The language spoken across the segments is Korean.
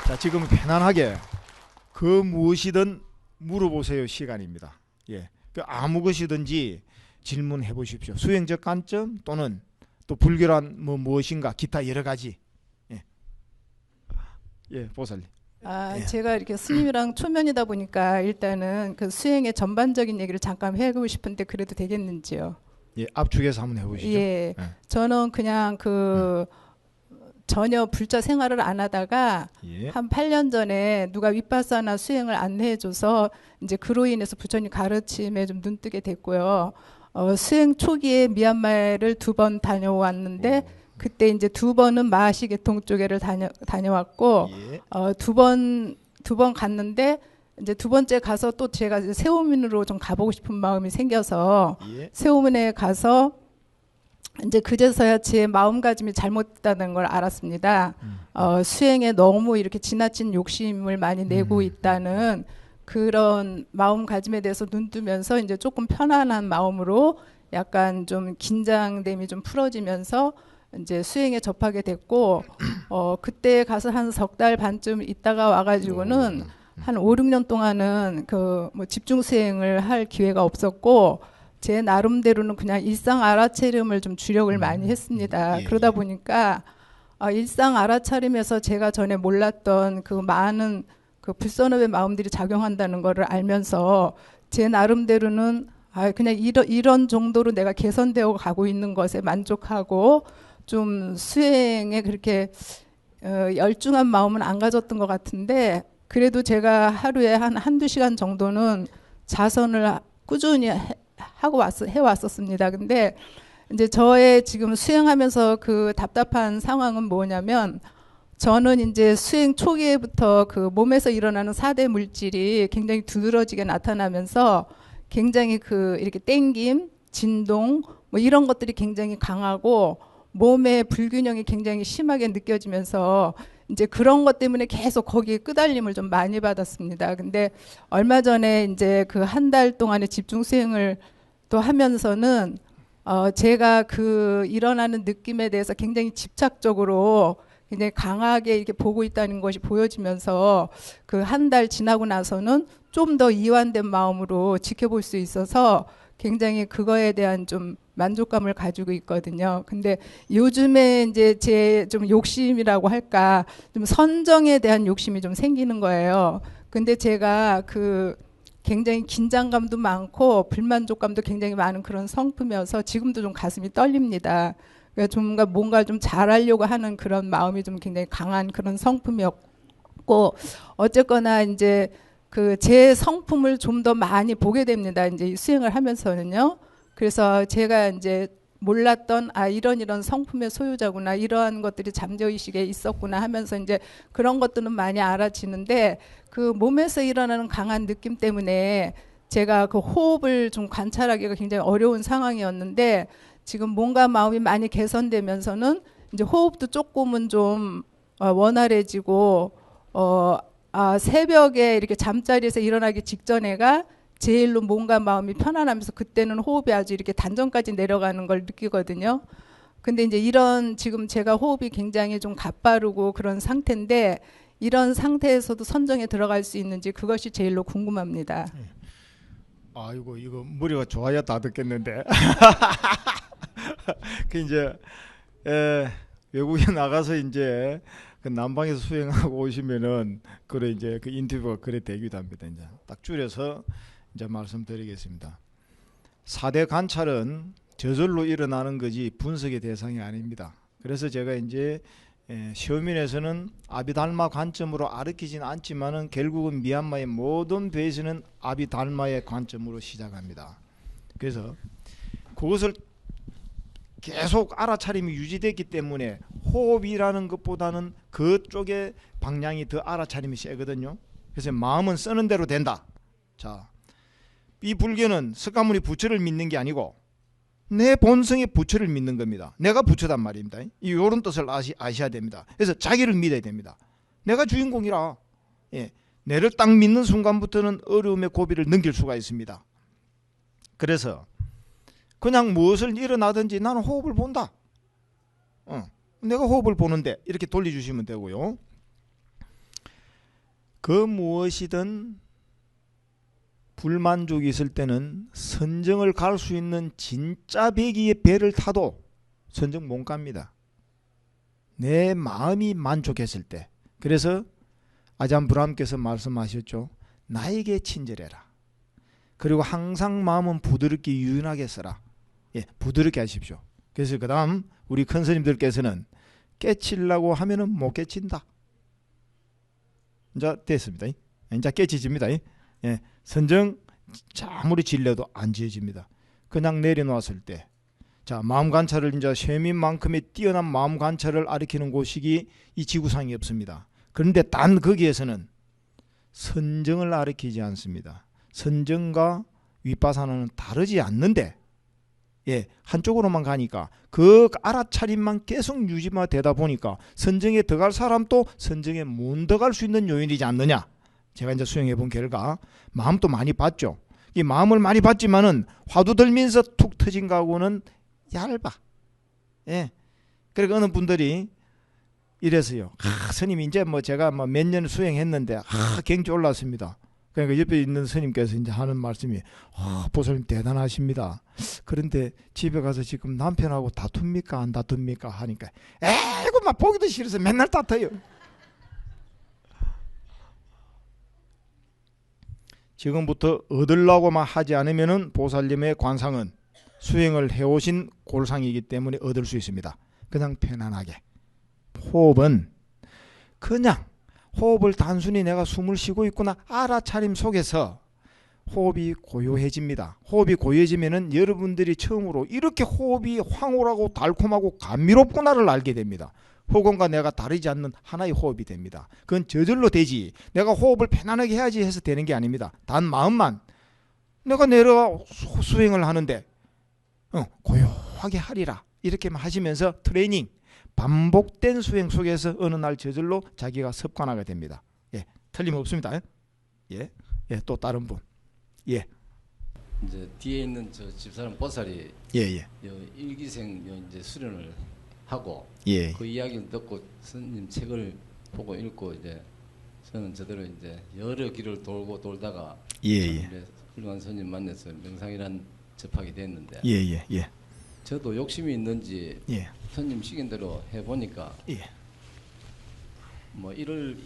자, 지금 편안하게 그 무엇이든 물어보세요 시간입니다. 예, 그 아무 것이든지 질문해 보십시오. 수행적 관점 또는 또 불교란 무엇인가 기타 여러 가지. 예, 예, 보살님. 예. 제가 이렇게 스님이랑 초면이다 보니까 일단은 그 수행의 전반적인 얘기를 잠깐 해보고 싶은데 그래도 되겠는지요? 예, 압축해서 한번 해보시죠. 예, 저는 그냥 그 전혀 불자 생활을 안 하다가 예. 한 8년 전에 누가 윗바사나 수행을 안내해줘서 이제 그로 인해서 부처님 가르침에 좀 눈뜨게 됐고요. 수행 초기에 미얀마를 2번 다녀왔는데 그때 이제 2번은 마하시 계통 쪽에를 다녀왔고 예. 두 번 갔는데 이제 2번째 가서 또 제가 이제 세오민으로 좀 가보고 싶은 마음이 생겨서 예. 세오민에 가서 이제 그제서야 제 마음가짐이 잘못됐다는 걸 알았습니다. 수행에 너무 이렇게 지나친 욕심을 많이 내고 있다는 그런 마음가짐에 대해서 눈뜨면서 이제 조금 편안한 마음으로 약간 좀 긴장됨이 좀 풀어지면서 이제 수행에 접하게 됐고 그때 가서 한 3달 반쯤 있다가 와가지고는 한 5, 6년 동안은 그 뭐 집중 수행을 할 기회가 없었고 제 나름대로는 그냥 일상 알아차림을 좀 주력을 많이 했습니다. 예, 그러다 예. 보니까 일상 알아차림에서 제가 전에 몰랐던 그 많은 그 불선업의 마음들이 작용한다는 거를 알면서 제 나름대로는 그냥 이런 정도로 내가 개선되어 가고 있는 것에 만족하고 좀 수행에 그렇게 열중한 마음은 안 가졌던 것 같은데 그래도 제가 하루에 한두 시간 정도는 자선을 꾸준히 해왔었습니다. 근데 이제 저의 지금 수행하면서 그 답답한 상황은 뭐냐면 저는 이제 수행 초기에부터 그 몸에서 일어나는 4대 물질이 굉장히 두드러지게 나타나면서 굉장히 그 이렇게 땡김, 진동 뭐 이런 것들이 굉장히 강하고 몸의 불균형이 굉장히 심하게 느껴지면서 이제 그런 것 때문에 계속 거기에 끄달림을 좀 많이 받았습니다. 근데 얼마 전에 이제 그 한 달 동안의 집중 수행을 또 하면서는 제가 그 일어나는 느낌에 대해서 굉장히 집착적으로 굉장히 강하게 이렇게 보고 있다는 것이 보여지면서 그 한 달 지나고 나서는 좀 더 이완된 마음으로 지켜볼 수 있어서 굉장히 그거에 대한 좀 만족감을 가지고 있거든요. 근데 요즘에 이제 제 좀 욕심이라고 할까, 좀 선정에 대한 욕심이 좀 생기는 거예요. 근데 제가 그 굉장히 긴장감도 많고 불만족감도 굉장히 많은 그런 성품이어서 지금도 좀 가슴이 떨립니다. 그러니까 좀 뭔가 좀 잘하려고 하는 그런 마음이 좀 굉장히 강한 그런 성품이었고 어쨌거나 이제 그 제 성품을 좀 더 많이 보게 됩니다. 이제 수행을 하면서는요. 그래서 제가 이제 몰랐던 이런 성품의 소유자구나 이러한 것들이 잠재의식에 있었구나 하면서 이제 그런 것들은 많이 알아지는데 그 몸에서 일어나는 강한 느낌 때문에 제가 그 호흡을 좀 관찰하기가 굉장히 어려운 상황이었는데 지금 몸과 마음이 많이 개선되면서는 이제 호흡도 조금은 좀 원활해지고 새벽에 이렇게 잠자리에서 일어나기 직전에가 제일로 몸과 마음이 편안하면서 그때는 호흡이 아주 이렇게 단전까지 내려가는 걸 느끼거든요. 근데 이제 이런 지금 제가 호흡이 굉장히 좀 가빠르고 그런 상태인데 이런 상태에서도 선정에 들어갈 수 있는지 그것이 제일로 궁금합니다. 아이고 이거 머리가 좋아야 다 듣겠는데. 그 이제 외국에 나가서 이제 그 남방에서 수행하고 오시면은 그래 이제 그 인터뷰가 그래 되기도 합니다. 이제 딱 줄여서 이제 말씀드리겠습니다. 4대 관찰은 저절로 일어나는 거지 분석의 대상이 아닙니다. 그래서 제가 이제 시오민에서는 아비달마 관점으로 아르키진 않지만은 결국은 미얀마의 모든 배에서는 아비달마의 관점으로 시작합니다. 그래서 그것을 계속 알아차림이 유지됐기 때문에 호흡이라는 것보다는 그쪽의 방향이 더 알아차림이 세거든요. 그래서 마음은 쓰는 대로 된다. 자, 이 불교는 석가모니 부처를 믿는 게 아니고 내 본성의 부처를 믿는 겁니다. 내가 부처단 말입니다. 이런 뜻을 아셔야 됩니다. 그래서 자기를 믿어야 됩니다. 내가 주인공이라. 내를 딱 믿는 순간부터는 어려움의 고비를 넘길 수가 있습니다. 그래서 그냥 무엇을 일어나든지 나는 호흡을 본다. 내가 호흡을 보는데 이렇게 돌려주시면 되고요. 그 무엇이든 불만족이 있을 때는 선정을 갈 수 있는 진짜 배기의 배를 타도 선정 못 갑니다. 내 마음이 만족했을 때. 그래서 아잠 브람께서 말씀하셨죠. 나에게 친절해라. 그리고 항상 마음은 부드럽게 유연하게 써라. 예, 부드럽게 하십시오. 그래서 그 다음 우리 큰 스님들께서는 깨치려고 하면은 못 깨친다. 이제 됐습니다. 이제 깨치집니다. 예, 선정 아무리 질려도 안 지어집니다. 그냥 내려놓았을 때, 자, 마음 관찰을 이제 쇠민만큼의 뛰어난 마음 관찰을 가리키는 곳이 이 지구상에 없습니다. 그런데 단 거기에서는 선정을 가리키지 않습니다. 선정과 윗바사나는 다르지 않는데, 예, 한쪽으로만 가니까 그 알아차림만 계속 유지만 되다 보니까 선정에 들어갈 사람도 선정에 못 들어갈 수 있는 요인이지 않느냐. 제가 이제 수행해 본 결과 마음도 많이 봤죠. 이 마음을 많이 봤지만은 화두 들면서 툭 터진 거하고는 얇아. 예. 그러니까 어느 분들이 이래서요. 스님 이제 뭐 제가 뭐 몇 년 수행했는데 경지 올랐습니다. 그러니까 옆에 있는 스님께서 이제 하는 말씀이 보살님 대단하십니다. 그런데 집에 가서 지금 남편하고 다툽니까 안 다툽니까 하니까 에이구 막 보기도 싫어서 맨날 다퉈요. 지금부터 얻으려고만 하지 않으면은 보살님의 관상은 수행을 해오신 골상이기 때문에 얻을 수 있습니다. 그냥 편안하게. 호흡은 그냥 호흡을 단순히 내가 숨을 쉬고 있구나 알아차림 속에서 호흡이 고요해집니다. 호흡이 고요해지면은 여러분들이 처음으로 이렇게 호흡이 황홀하고 달콤하고 감미롭구나를 알게 됩니다. 혹은과 내가 다르지 않는 하나의 호흡이 됩니다. 그건 저절로 되지. 내가 호흡을 편안하게 해야지 해서 되는 게 아닙니다. 단 마음만 내가 내려가 수행을 하는데 고요하게 하리라 이렇게만 하시면서 트레이닝 반복된 수행 속에서 어느 날 저절로 자기가 습관화가 됩니다. 예, 틀림없습니다. 예, 예, 또 다른 분. 예. 이제 뒤에 있는 저 집사람 보살이 예. 일기생 이제 수련을 하고 예. 그 이야기를 듣고 스님 책을 보고 읽고 이제 저는 저대로 이제 여러 길을 돌고 돌다가 예. 훌륭한 스님 만나서 명상이란 접하게 됐는데 예. 저도 욕심이 있는지 예. 스님 시킨대로 해보니까 예. 뭐 1월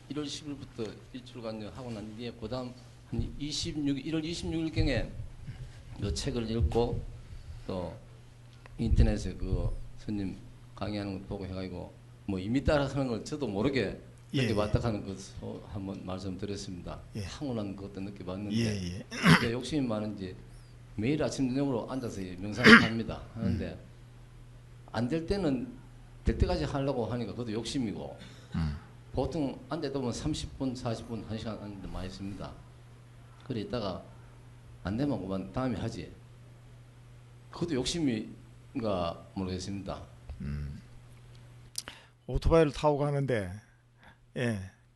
10일부터 일주일간 하고 난 뒤에 그다음 한 1월 26일경에 그 책을 읽고 또 인터넷에 그 스님 강의하는 거 보고 해가지고 뭐 이미 따라하는 걸 저도 모르게 느껴봤다 하는 거 한번 말씀드렸습니다. 황홀한 것도 느껴봤는데 그러니까 욕심이 많은지 매일 아침 저녁으로 앉아서 명상을 합니다. 하는데 안 될 때는 될 때까지 하려고 하니까 그것도 욕심이고 보통 앉아다 보면 30분, 40분, 1시간 앉는데 많이 있습니다. 그래 있다가 안 되면 그만 다음에 하지. 그것도 욕심인가 모르겠습니다. 오토바이를 타고 가는데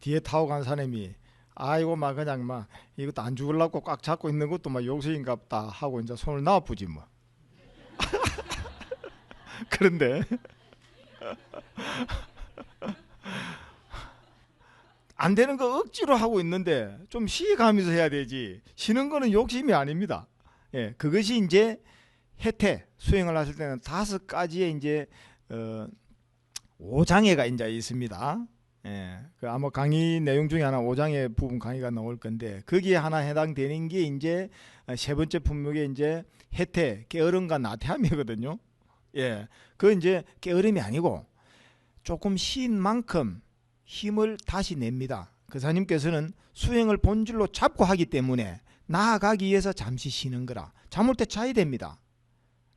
뒤에 타고 간 사람이 아이고 막 그냥 막 이것도 안 죽으려고 꽉 잡고 있는 것도 막 욕심인갑다 하고 이제 손을 놔부지 뭐. 그런데 안 되는 거 억지로 하고 있는데 좀 쉬가면서 해야 되지. 쉬는 거는 욕심이 아닙니다. 예, 그것이 이제 해태 수행을 하실 때는 5가지의 이제 5장애가 이제 있습니다. 예, 그 아마 강의 내용 중에 하나 5장애 부분 강의가 나올 건데 거기에 하나 해당되는 게 이제 3번째 품목의 이제 해태 게으름과 나태함이거든요. 예, 그 이제 게으름이 아니고 조금 쉰 만큼 힘을 다시 냅니다. 그 사님께서는 수행을 본질로 잡고 하기 때문에 나아가기 위해서 잠시 쉬는 거라. 잠올 때 자야 됩니다.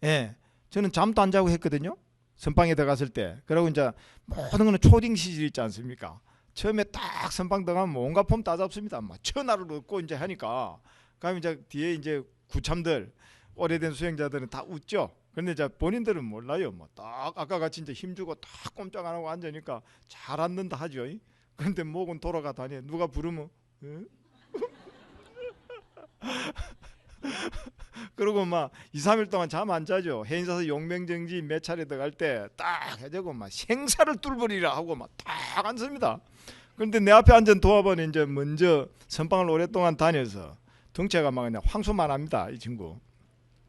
예, 저는 잠도 안 자고 했거든요. 선방에 들어갔을 때. 그러고 이제 모든 거는 초딩 시절 있지 않습니까? 처음에 딱 선방 들어가면 온갖 폼 다 잡습니다. 막 천하를 얻고 이제 하니까. 그러면 이제 뒤에 이제 구참들 오래된 수행자들은 다 웃죠. 근데 이제 본인들은 몰라요. 뭐 딱 아까 같이 이제 힘주고 딱 꼼짝 안 하고 앉으니까 잘 앉는다 하죠. 그런데 목은 돌아가 다니. 누가 부르면 그러고 막 2, 3일 동안 잠 안 자죠. 해인사서 용맹정지 몇 차례 들어갈 때 딱 해대고 막 생사를 뚫으리라 하고 막 딱 앉습니다. 그런데 내 앞에 앉은 도화번이 이제 먼저 선방을 오랫동안 다녀서 덩치가 막 그냥 황소만 합니다. 이 친구.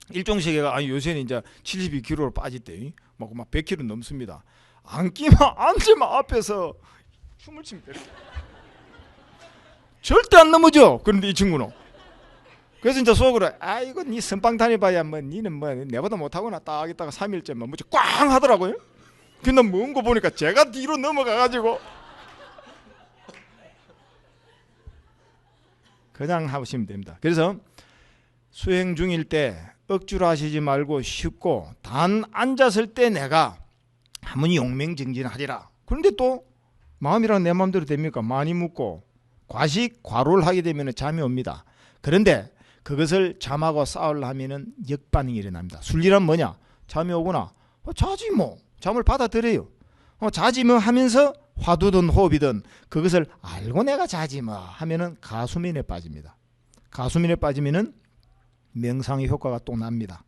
일종시계가 아니 요새는 이제 72kg로 빠졌대. 막 100kg 넘습니다. 앉기만 앉으면 앞에서 춤을 춥니다. 절대 안 넘어져. 그런데 이 친구는. 그래서 이제 속으로 이거 니 선방 다녀봐야 뭐 니는 뭐 내보다 못하구나 딱 있다가 3일째 뭐 꽝 하더라고요. 근데 먼 거 보니까 제가 뒤로 넘어가가지고 그냥 하시면 됩니다. 그래서 수행 중일 때 억지로 하시지 말고 쉽고 단 앉았을 때 내가 한번 용맹정진하리라. 그런데 또 마음이랑 내 마음대로 됩니까? 많이 묵고 과식 과로를 하게 되면 잠이 옵니다. 그런데 그것을 잠하고 싸우려면은 역반응이 일어납니다. 순리란 뭐냐? 잠이 오구나. 자지 뭐. 잠을 받아들여요. 자지 뭐 하면서 화두든 호흡이든 그것을 알고 내가 자지 뭐 하면은 가수면에 빠집니다. 가수면에 빠지면은 명상의 효과가 또 납니다.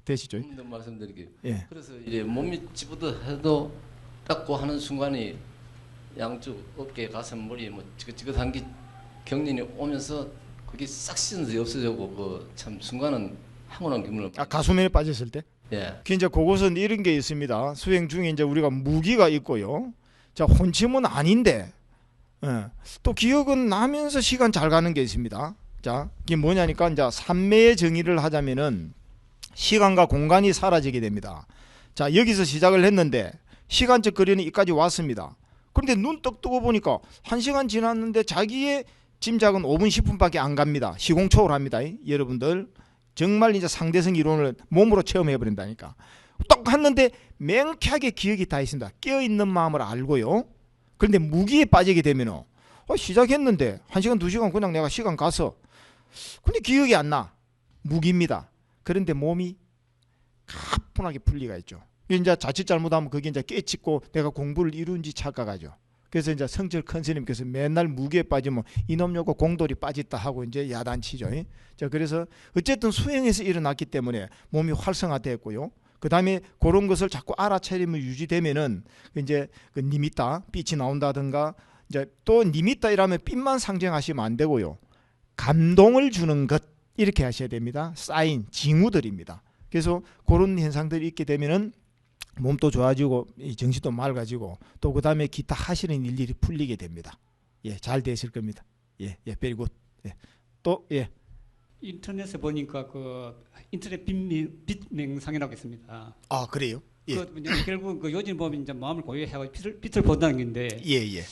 되시죠? 더 말씀드릴게요. 예. 그래서 이제 몸이 찌뿌듯해도 닦고 하는 순간이 양쪽 어깨, 가슴, 머리 뭐 지긋지긋한 게 경련이 오면서 그게 싹 씻어서 없어지고 그 참 순간은 황홀한 기분을. 가수면에 빠졌을 때? 예. 그 이제 그것은 이런 게 있습니다. 수행 중에 이제 우리가 무기가 있고요. 자, 혼침은 아닌데, 또 기억은 나면서 시간 잘 가는 게 있습니다. 자, 이게 뭐냐니까 이제 삼매의 정의를 하자면은 시간과 공간이 사라지게 됩니다. 자, 여기서 시작을 했는데 시간적 거리는 여기까지 왔습니다. 그런데 눈 떡 뜨고 보니까 1시간 지났는데 자기의 짐작은 5분 10분밖에 안 갑니다. 시공초월합니다. 여러분들 정말 이제 상대성 이론을 몸으로 체험해 버린다니까. 딱 했는데 명쾌하게 기억이 다 있습니다. 깨어있는 마음을 알고요. 그런데 무기에 빠지게 되면 시작했는데 1시간 2시간 그냥 내가 시간 가서 근데 기억이 안 나. 무기입니다. 그런데 몸이 가뿐하게 분리가 있죠. 이제 자칫 잘못하면 그게 이제 깨치고 내가 공부를 이룬지 착각하죠. 그래서 이제 성철 큰 스님께서 맨날 무게에 빠지면 이놈 요거 공돌이 빠졌다 하고 이제 야단치죠. 자, 그래서 어쨌든 수행에서 일어났기 때문에 몸이 활성화됐고요. 그 다음에 그런 것을 자꾸 알아차리면 유지되면은 이제 그 니미타 빛이 나온다든가 이제 또 니미타 이라면 빛만 상징하시면 안 되고요. 감동을 주는 것 이렇게 하셔야 됩니다. 사인, 징후들입니다. 그래서 그런 현상들이 있게 되면은 몸도 좋아지고 정신도 맑아지고 또 그 다음에 기타 하시는 일들이 풀리게 됩니다. 예, 잘 되실 겁니다. 예, 베리굿. 예, 또 예. 인터넷에 보니까 그 인터넷 빛명상이라고 있습니다. 아, 그래요? 예. 그 결국 그 요즘 보면 이제 마음을 고요해하고 빛을 본다는 건데. 예.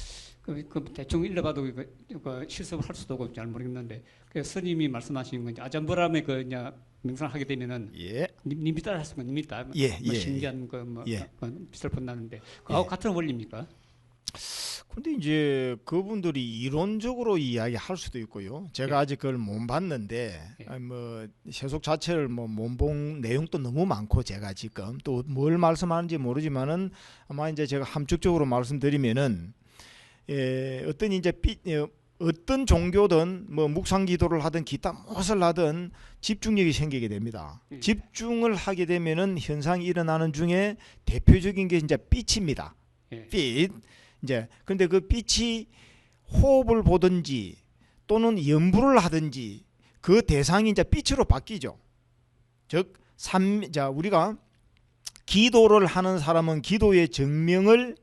그 대충 읽어봐도 그 실습을 할 수도 없고 잘 모르겠는데 그 스님이 말씀하신 건 아잠브람의 그 이제 명상을 하게 되면은 예. 니미따를 하시면 니미따 예. 신기한 그 예. 빛을 본다는데 그하고 같은 원리입니까? 근데 이제 그분들이 이론적으로 이야기할 수도 있고요. 제가 아직 그걸 못 봤는데 뭐 세속 자체를 뭐 못 본 내용도 너무 많고 제가 지금 또 뭘 말씀하는지 모르지만은 아마 이제 제가 함축적으로 말씀드리면은 어떤 이제 어떤 종교든 뭐 묵상기도를 하든 기타 무엇을 하든 집중력이 생기게 됩니다. 집중을 하게 되면은 현상이 일어나는 중에 대표적인 게 이제 빛입니다. 빛. 이제 근데 그 빛이 호흡을 보든지 또는 연부를 하든지 그 대상이 이제 빛으로 바뀌죠. 즉 우리가 기도를 하는 사람은 기도의 정명을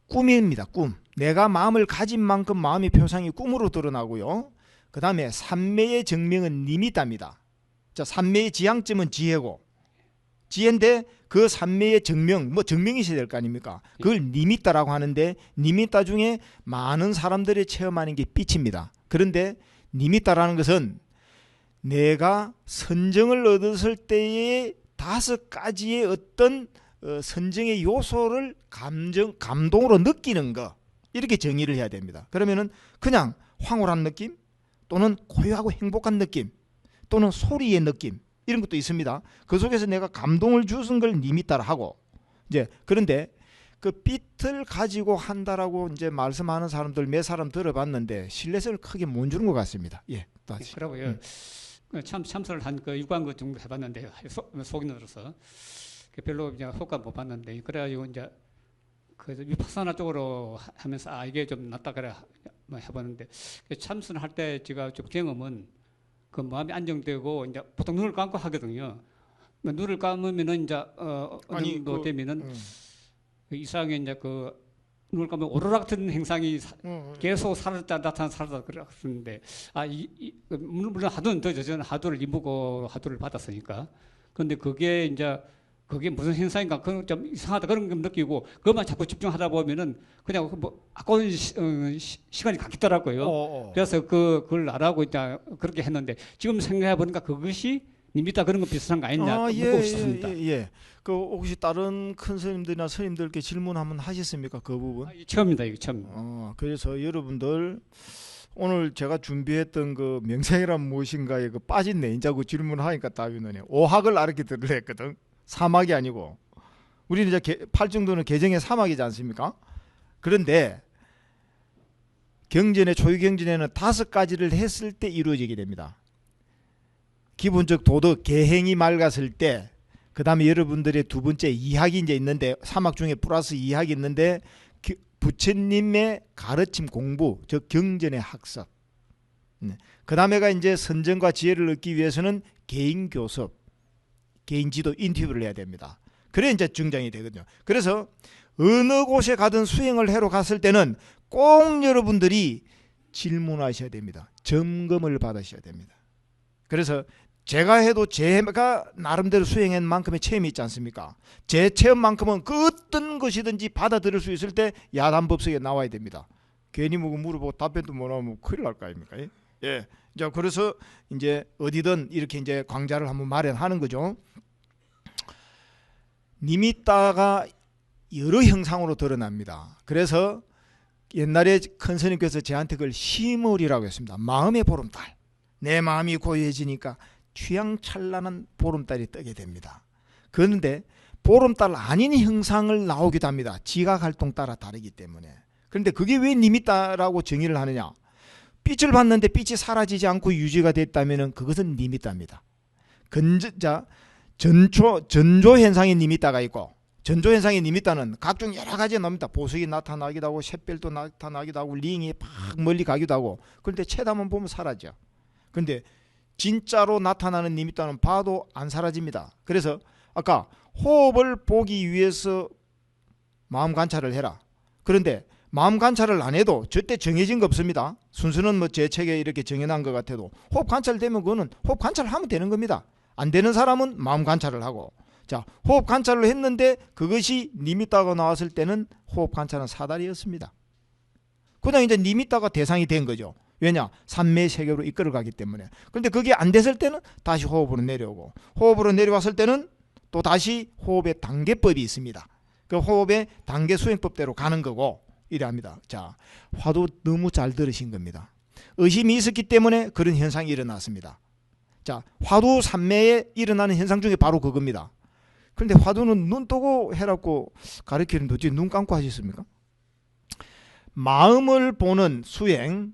꿈입니다. 꿈. 내가 마음을 가진 만큼 마음의 표상이 꿈으로 드러나고요. 그 다음에 삼매의 정명은 니미따입니다. 자, 삼매의 지향점은 지혜고 지혜인데 그 삼매의 정명, 뭐 정명이 있어야 될 거 아닙니까? 그걸 니미따라고 하는데 니미따 중에 많은 사람들이 체험하는 게 빛입니다. 그런데 니미따라는 것은 내가 선정을 얻었을 때의 5가지의 어떤 선정의 요소를 감동으로 느끼는 거 이렇게 정의를 해야 됩니다. 그러면은 그냥 황홀한 느낌 또는 고요하고 행복한 느낌 또는 소리의 느낌 이런 것도 있습니다. 그 속에서 내가 감동을 주는 걸 니미따라 하고 이제 그런데 그 빛을 가지고 한다라고 이제 말씀하는 사람들 몇 사람 들어봤는데 신뢰성을 크게 못 주는 것 같습니다. 예, 다시. 그러고요. 참선을 한 그 유관거 정도 해봤는데 속인으로서 별로 이제 효과 못 봤는데 그래가지고 이제 그 위파사나 쪽으로 하면서 아 이게 좀 낫다 그래 뭐 해보는데 참선할 때 제가 좀 경험은 그 마음이 안정되고 이제 보통 눈을 감고 하거든요. 눈을 감으면은 이제 어느 아니, 정도 그, 되면은 음. 그 이상하게 이제 그 눈을 감으면 오로라 같은 행상이 계속 사라졌다 나타나 사라졌다 그랬는데 물론 하도는 더 저는 하도를 임무고 하도를 받았으니까 그런데 그게 이제 그게 무슨 현상인가 그건 좀 이상하다 그런 걸 느끼고 그것만 자꾸 집중하다 보면은 그냥 뭐 아까운 시간이 갔더라고요. 그래서 그걸 안 하고 이제 그렇게 했는데 지금 생각해 보니까 그것이 님이다 그런 거 비슷한 거 아니냐 묻고 싶습니다. 예. 그 혹시 다른 큰 스님들이나 스님들께 질문 한번 하셨습니까? 그 부분? 이게 처음입니다. 이게 처음. 그래서 여러분들 오늘 제가 준비했던 그 명상이란 무엇인가에 그 빠진 내인자고 질문하니까 답이 나네. 오학을 알게 들으려 했거든. 사막이 아니고 우리는 이제 팔중도는 개정의 사막이지 않습니까? 그런데 경전의 초유 경전에는 5가지를 했을 때 이루어지게 됩니다. 기본적 도덕 계행이 맑았을 때, 그 다음에 여러분들의 두 번째 이학이 이제 있는데 사막 중에 플러스 이학이 있는데 부처님의 가르침 공부, 즉 경전의 학습. 그 다음에가 이제 선정과 지혜를 얻기 위해서는 개인 교섭, 개인 지도 인터뷰를 해야 됩니다. 그래 이제 증장이 되거든요. 그래서 어느 곳에 가든 수행을 하러 갔을 때는 꼭 여러분들이 질문하셔야 됩니다. 점검을 받으셔야 됩니다. 그래서 제가 해도 제가 나름대로 수행한 만큼의 체험이 있지 않습니까? 제 체험만큼은 그 어떤 것이든지 받아들일 수 있을 때 야단법석에 나와야 됩니다. 괜히 뭐 물어보고 답변도 못 하면 큰일 날 거 아닙니까? 예. 자, 그래서 이제 어디든 이렇게 이제 강좌를 한번 마련하는 거죠. 니미따가 여러 형상으로 드러납니다. 그래서 옛날에 큰 스님께서 저한테 그걸 시물이라고 했습니다. 마음의 보름달. 내 마음이 고요해지니까 취향찬란한 보름달이 뜨게 됩니다. 그런데 보름달 아닌 형상을 나오기도 합니다. 지각활동 따라 다르기 때문에. 그런데 그게 왜 니미따라고 정의를 하느냐? 빛을 봤는데 빛이 사라지지 않고 유지가 됐다면 그것은 니미따입니다. 전조 현상의 니미따가 있고, 전조 현상의 니미따는 각종 여러 가지 나옵니다. 보석이 나타나기도 하고 샛별도 나타나기도 하고 링이 막 멀리 가기도 하고. 그런데 쳐다만 보면 사라져. 그런데 진짜로 나타나는 니미따는 봐도 안 사라집니다. 그래서 아까 호흡을 보기 위해서 마음 관찰을 해라. 그런데 마음 관찰을 안 해도 절대 정해진 거 없습니다. 순서는 뭐 제 책에 이렇게 정해놓은 것 같아도 호흡 관찰되면 그거는 호흡 관찰을 하면 되는 겁니다. 안 되는 사람은 마음 관찰을 하고, 자, 호흡 관찰을 했는데 그것이 니미따가 나왔을 때는 호흡 관찰은 사다리였습니다. 그냥 이제 니미따가 대상이 된 거죠. 왜냐? 삼매 세계로 이끌어가기 때문에. 그런데 그게 안 됐을 때는 다시 호흡으로 내려오고, 호흡으로 내려왔을 때는 또 다시 호흡의 단계법이 있습니다. 그 호흡의 단계 수행법대로 가는 거고 이래합니다. 자, 화두 너무 잘 들으신 겁니다. 의심이 있었기 때문에 그런 현상이 일어났습니다. 자, 화두 삼매에 일어나는 현상 중에 바로 그겁니다. 그런데 화두는 눈 뜨고 해라고 가르치는데 어찌 눈 감고 하셨습니까? 마음을 보는 수행,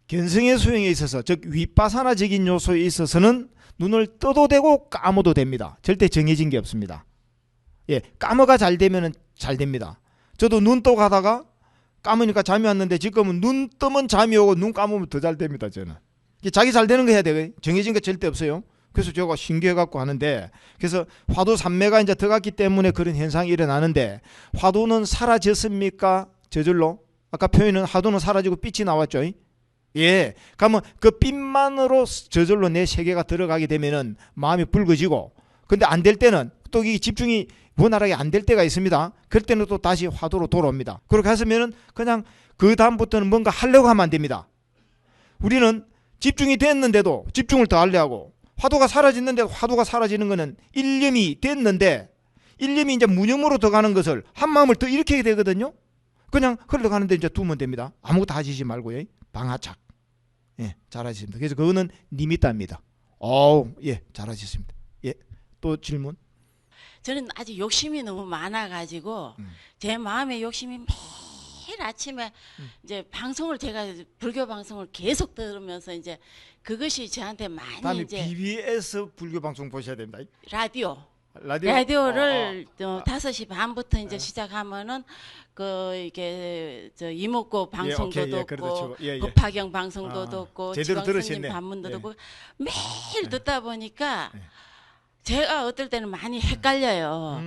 견성의 수행에 있어서, 즉 위파사나적인 요소에 있어서는 눈을 떠도 되고 감아도 됩니다. 절대 정해진 게 없습니다. 예, 감아가 잘 되면 잘 됩니다. 저도 눈 떠고 가다가 감으니까 잠이 왔는데 지금은 눈 뜨면 잠이 오고 눈 감으면 더 잘 됩니다. 저는 자기 잘 되는 거 해야 돼요. 정해진 거 절대 없어요. 그래서 제가 신기해갖고 하는데, 그래서 화두 삼매가 이제 들어갔기 때문에 그런 현상이 일어나는데, 화두는 사라졌습니까? 저절로? 아까 표현은 화두는 사라지고 빛이 나왔죠. 예, 그러면 그 빛만으로 저절로 내 세계가 들어가게 되면은 마음이 붉어지고, 근데 안 될 때는 또 이 집중이 원활하게 안 될 때가 있습니다. 그럴 때는 또 다시 화두로 돌아옵니다. 그렇게 했으면은 그냥 그 다음부터는 뭔가 하려고 하면 안 됩니다. 우리는 집중이 됐는데도 집중을 더 하려 하고, 화두가 사라졌는데 화두가 사라지는 것은 일념이 됐는데 일념이 이제 무념으로 더 가는 것을 한 마음을 더 일으키게 되거든요. 그냥 흘러가는데 이제 두면 됩니다. 아무것도 하시지 말고요. 방아착. 예, 잘하셨습니다. 그래서 그거는 니미따입니다. 예, 잘하셨습니다. 예, 또 질문? 저는 아직 욕심이 너무 많아가지고 제 마음의 욕심이 매일 아침에 이제 방송을 제가 불교 방송을 계속 들으면서 이제 그것이 저한테 많이 다음에 이제 BBS 불교 방송 보셔야 됩니다. 라디오 라디오를 5시 반부터 이제 시작하면은 이게 이목구 방송도 듣고 그렇죠. 법화경 방송도 듣고 제대로 지광스님 들으셨네. 반문도 듣고 매일 듣다 보니까 제가 어떨 때는 많이 헷갈려요.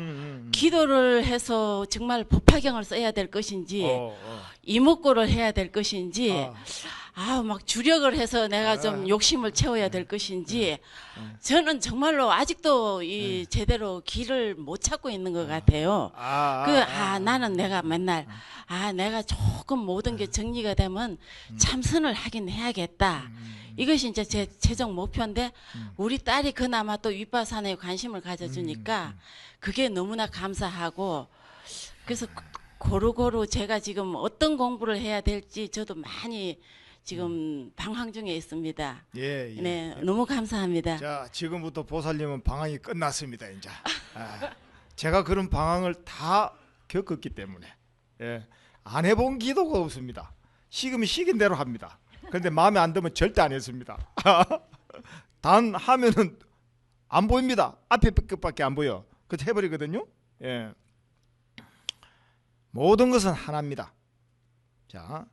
기도를 해서 정말 법화경을 써야 될 것인지 이목구를 해야 될 것인지 막 주력을 해서 내가 좀 욕심을 채워야 될 것인지 저는 정말로 아직도 제대로 길을 못 찾고 있는 것 같아요. 나는 내가 맨날 내가 조금 모든 게 정리가 되면 참선을 하긴 해야겠다. 이것이 이제 제 최종 목표인데 우리 딸이 그나마 또 윗바산에 관심을 가져주니까 그게 너무나 감사하고 그래서 고루고루 제가 지금 어떤 공부를 해야 될지 저도 많이 지금 방황 중에 있습니다. 네, 너무 감사합니다. 자, 지금부터 보살님은 방황이 끝났습니다. 이제 제가 그런 방황을 다 겪었기 때문에 안 해본 기도가 없습니다. 식으면 식인 대로 합니다. 그런데 마음에 안 들면 절대 안 했습니다. 단 하면은 안 보입니다. 앞에 끝밖에 안 보여. 그래서 해버리거든요. 모든 것은 하나입니다. 자,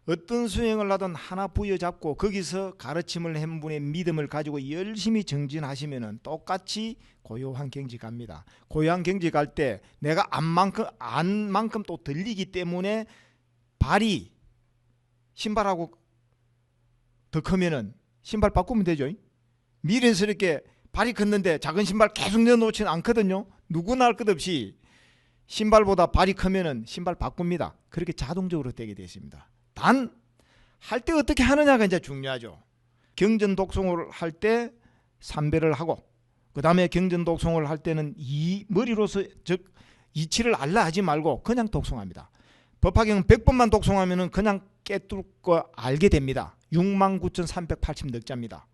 어떤 수행을 하든 하나 부여잡고 거기서 가르침을 한 분의 믿음을 가지고 열심히 정진하시면은 똑같이 고요한 경지 갑니다. 고요한 경지 갈 때 내가 안만큼 또 들리기 때문에 발이 신발하고 더 크면은 신발 바꾸면 되죠. 미련스럽게 발이 컸는데 작은 신발 계속 넣어놓지는 않거든요. 누구나 할 것 없이 신발보다 발이 크면은 신발 바꿉니다. 그렇게 자동적으로 되게 되십니다. 단 할 때 어떻게 하느냐가 이제 중요하죠. 경전 독송을 할 때 3배를 하고 그 다음에 경전 독송을 할 때는 머리로서 즉 이치를 알라 하지 말고 그냥 독송합니다. 법화경 100번만 독송하면은 그냥 깨뚫고 알게 됩니다. 69,380넉자입니다.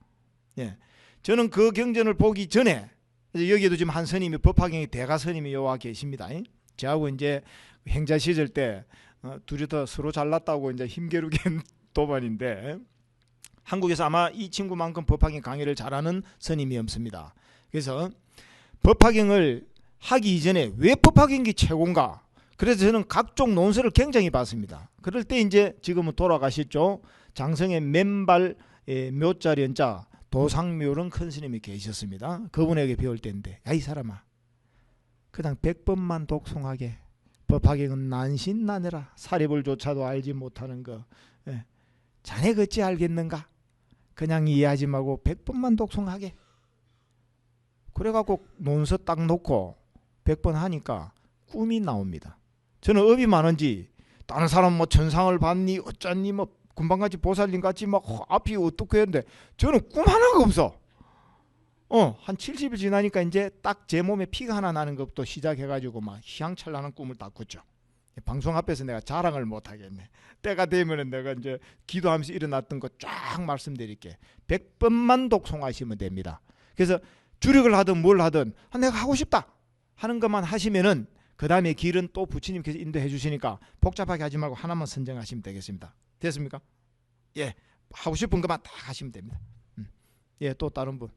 저는 그 경전을 보기 전에 여기에도 지금 한 스님이 법화경의 대가 스님이 여와 계십니다. 저하고 이제 행자 시절 때 둘이 더 서로 잘났다고 이제 힘겨루긴 도반인데 한국에서 아마 이 친구만큼 법화경 강의를 잘하는 스님이 없습니다. 그래서 법화경을 하기 이전에 왜 법화경이 최고인가? 그래서 저는 각종 논설을 굉장히 봤습니다. 그럴 때 이제 지금은 돌아가셨죠. 장성의 맨발 묘자리 연자 도상묘는 큰 스님이 계셨습니다. 그분에게 배울 때인데 야 이 사람아 그냥 100번만 독송하게 법화경은 난신난해라 사리불조차도 알지 못하는 거 자네 어찌 알겠는가 그냥 이해하지 말고 100번만 독송하게 그래갖고 논서 딱 놓고 100번 하니까 꿈이 나옵니다. 저는 업이 많은지 다른 사람 뭐 천상을 봤니 어쩌니 뭐 금방같이 보살님같이 막 앞이 어떻게 했는데 저는 꿈 하나가 없어. 한 70일 지나니까 이제 딱 제 몸에 피가 하나 나는 것부터 시작해가지고 막 희양찬란한 꿈을 딱 꿨죠. 방송 앞에서 내가 자랑을 못 하겠네. 때가 되면은 내가 이제 기도하면서 일어났던 거 쫙 말씀드릴게. 100번만 독송하시면 됩니다. 그래서 주력을 하든 뭘 하든 내가 하고 싶다 하는 것만 하시면은 그 다음에 길은 또 부처님께서 인도해 주시니까 복잡하게 하지 말고 하나만 선정하시면 되겠습니다. 됐습니까? 하고 싶은 것만 다 하시면 됩니다. 또 다른 분.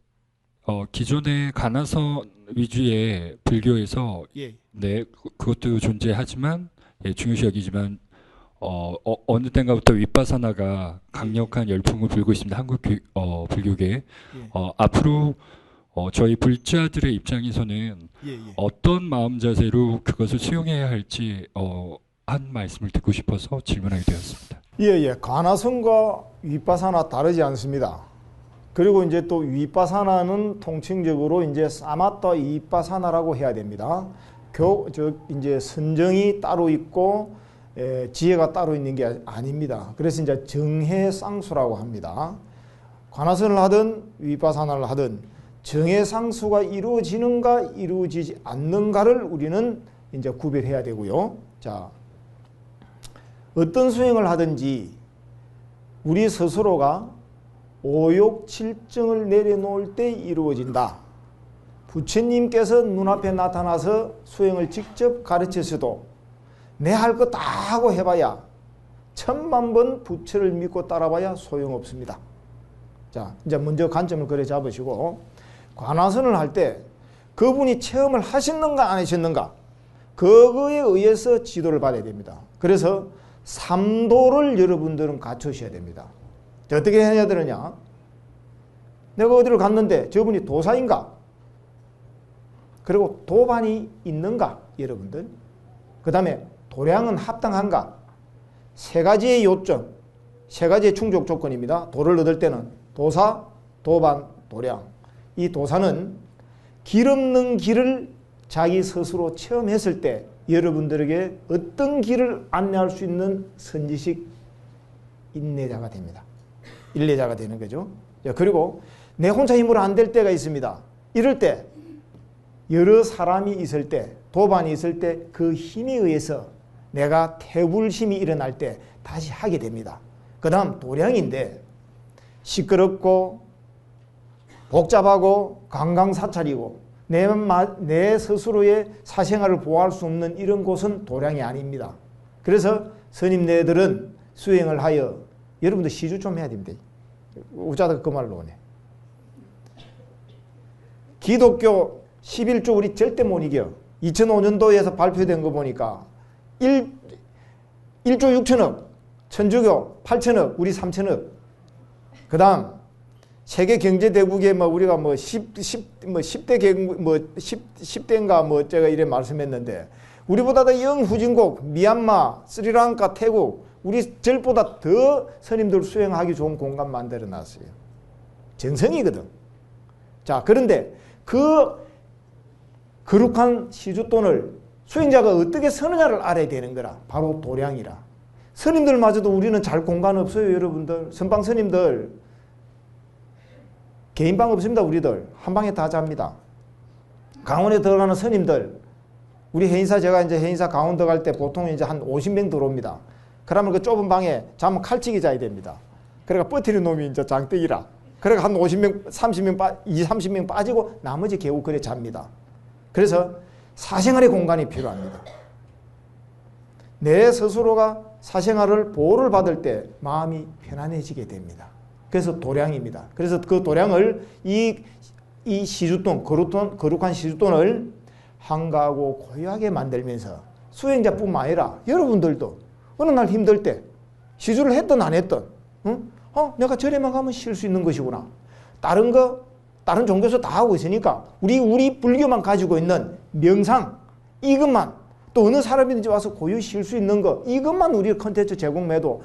기존의 가나선 위주의 불교에서 그것도 존재하지만 중요시 여기지만 어느 때인가부터 윗바사나가 강력한 열풍을 불고 있습니다. 한국 불교계. 앞으로 저희 불자들의 입장에서는 어떤 마음 자세로 그것을 수용해야 할지 한 말씀을 듣고 싶어서 질문하게 되었습니다. 가나선과 윗바사나 다르지 않습니다. 그리고 이제 또 윗바사나는 통칭적으로 이제 사마타 윗바사나라고 해야 됩니다. 이제 선정이 따로 있고 지혜가 따로 있는 게 아닙니다. 그래서 이제 정해상수라고 합니다. 관화선을 하든 윗바사나를 하든 정해상수가 이루어지는가 이루어지지 않는가를 우리는 이제 구별해야 되고요. 자, 어떤 수행을 하든지 우리 스스로가 오욕칠정을 내려놓을 때 이루어진다. 부처님께서 눈앞에 나타나서 수행을 직접 가르치셔도 내 할 거 다 하고 해봐야 1000만 번 부처를 믿고 따라봐야 소용없습니다. 자, 이제 먼저 관점을 그래 잡으시고 관화선을 할 때 그분이 체험을 하셨는가 안 하셨는가, 그거에 의해서 지도를 받아야 됩니다. 그래서 3도를 여러분들은 갖추셔야 됩니다. 어떻게 해야 되느냐? 내가 어디를 갔는데 저분이 도사인가? 그리고 도반이 있는가? 여러분들. 그 다음에 도량은 합당한가? 세 가지의 요점, 세 가지의 충족 조건입니다. 도를 얻을 때는 도사, 도반, 도량. 이 도사는 길 없는 길을 자기 스스로 체험했을 때 여러분들에게 어떤 길을 안내할 수 있는 선지식 인내자가 됩니다. 인내자가 되는 거죠. 그리고 내 혼자 힘으로 안 될 때가 있습니다. 이럴 때 여러 사람이 있을 때, 도반이 있을 때 그 힘에 의해서 내가 태불심이 일어날 때 다시 하게 됩니다. 그 다음 도량인데 시끄럽고 복잡하고 강강사찰이고 내 스스로의 사생활을 보호할 수 없는 이런 곳은 도량이 아닙니다. 그래서 스님네들은 수행을 하여, 여러분들 시주 좀 해야 됩니다. 우자가 그 말로 오네. 기독교 11조 우리 절대 못 이겨. 2005년도에서 발표된 거 보니까 1조 6천억, 천주교 8천억, 우리 3천억. 그 다음 세계 경제 대국에 뭐 우리가 뭐 10대인가 뭐 제가 이래 말씀했는데, 우리보다 더 영후진국 미얀마, 스리랑카, 태국, 우리 절보다 더 스님들 수행하기 좋은 공간 만들어 놨어요. 정성이거든. 자, 그런데 그 거룩한 시주돈을 수행자가 어떻게 서느냐를 알아야 되는 거라. 바로 도량이라. 스님들마저도 우리는 잘 공간 없어요, 여러분들. 선방 스님들 개인방 없습니다. 우리들 한 방에 다 잡니다. 강원에 들어가는 스님들, 우리 해인사, 제가 이제 해인사 강원 들어갈 때 보통 이제 한 50명 들어옵니다. 그러면 그 좁은 방에 자면 칼치기 자야 됩니다. 그러니까 버티는 놈이 이제 장대기라. 그러니까 한 50명, 30명 빠지고 나머지 개우 그래 잡니다. 그래서 사생활의 공간이 필요합니다. 내 스스로가 사생활을 보호를 받을 때 마음이 편안해지게 됩니다. 그래서 도량입니다. 그래서 그 도량을 이 시주돈, 거룩한 시주돈을 한가하고 고요하게 만들면서 수행자뿐만 아니라 여러분들도 어느 날 힘들 때 시주를 했든 안 했든, 내가 절에만 가면 쉴 수 있는 것이구나. 다른 종교에서 다 하고 있으니까 우리 불교만 가지고 있는 명상, 이것만, 또 어느 사람이든지 와서 고요 쉴 수 있는 거, 이것만 우리 컨텐츠 제공해도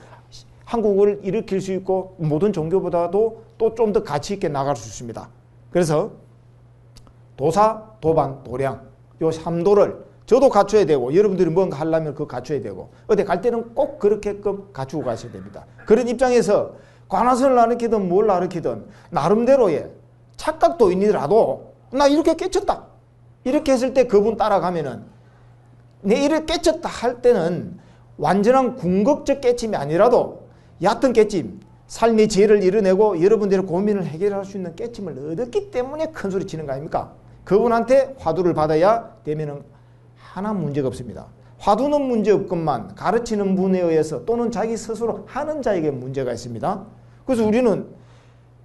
한국을 일으킬 수 있고 모든 종교보다도 또 좀 더 가치 있게 나갈 수 있습니다. 그래서 도사, 도반, 도량, 요 3도를 저도 갖춰야 되고, 여러분들이 뭔가 하려면 그거 갖춰야 되고, 어디 갈 때는 꼭 그렇게끔 갖추고 가셔야 됩니다. 그런 입장에서 관화선을 가르치든 뭘 가르치든 나름대로의 착각도 있니라도 나 이렇게 깨쳤다, 이렇게 했을 때 그분 따라가면은, 내 이를 깨쳤다 할 때는 완전한 궁극적 깨침이 아니라도 얕은 깨침, 삶의 지혜를 이뤄내고 여러분들의 고민을 해결할 수 있는 깨침을 얻었기 때문에 큰 소리 치는 거 아닙니까? 그분한테 화두를 받아야 되면은 하나 문제가 없습니다. 화두는 문제 없건만 가르치는 분에 의해서 또는 자기 스스로 하는 자에게 문제가 있습니다. 그래서 우리는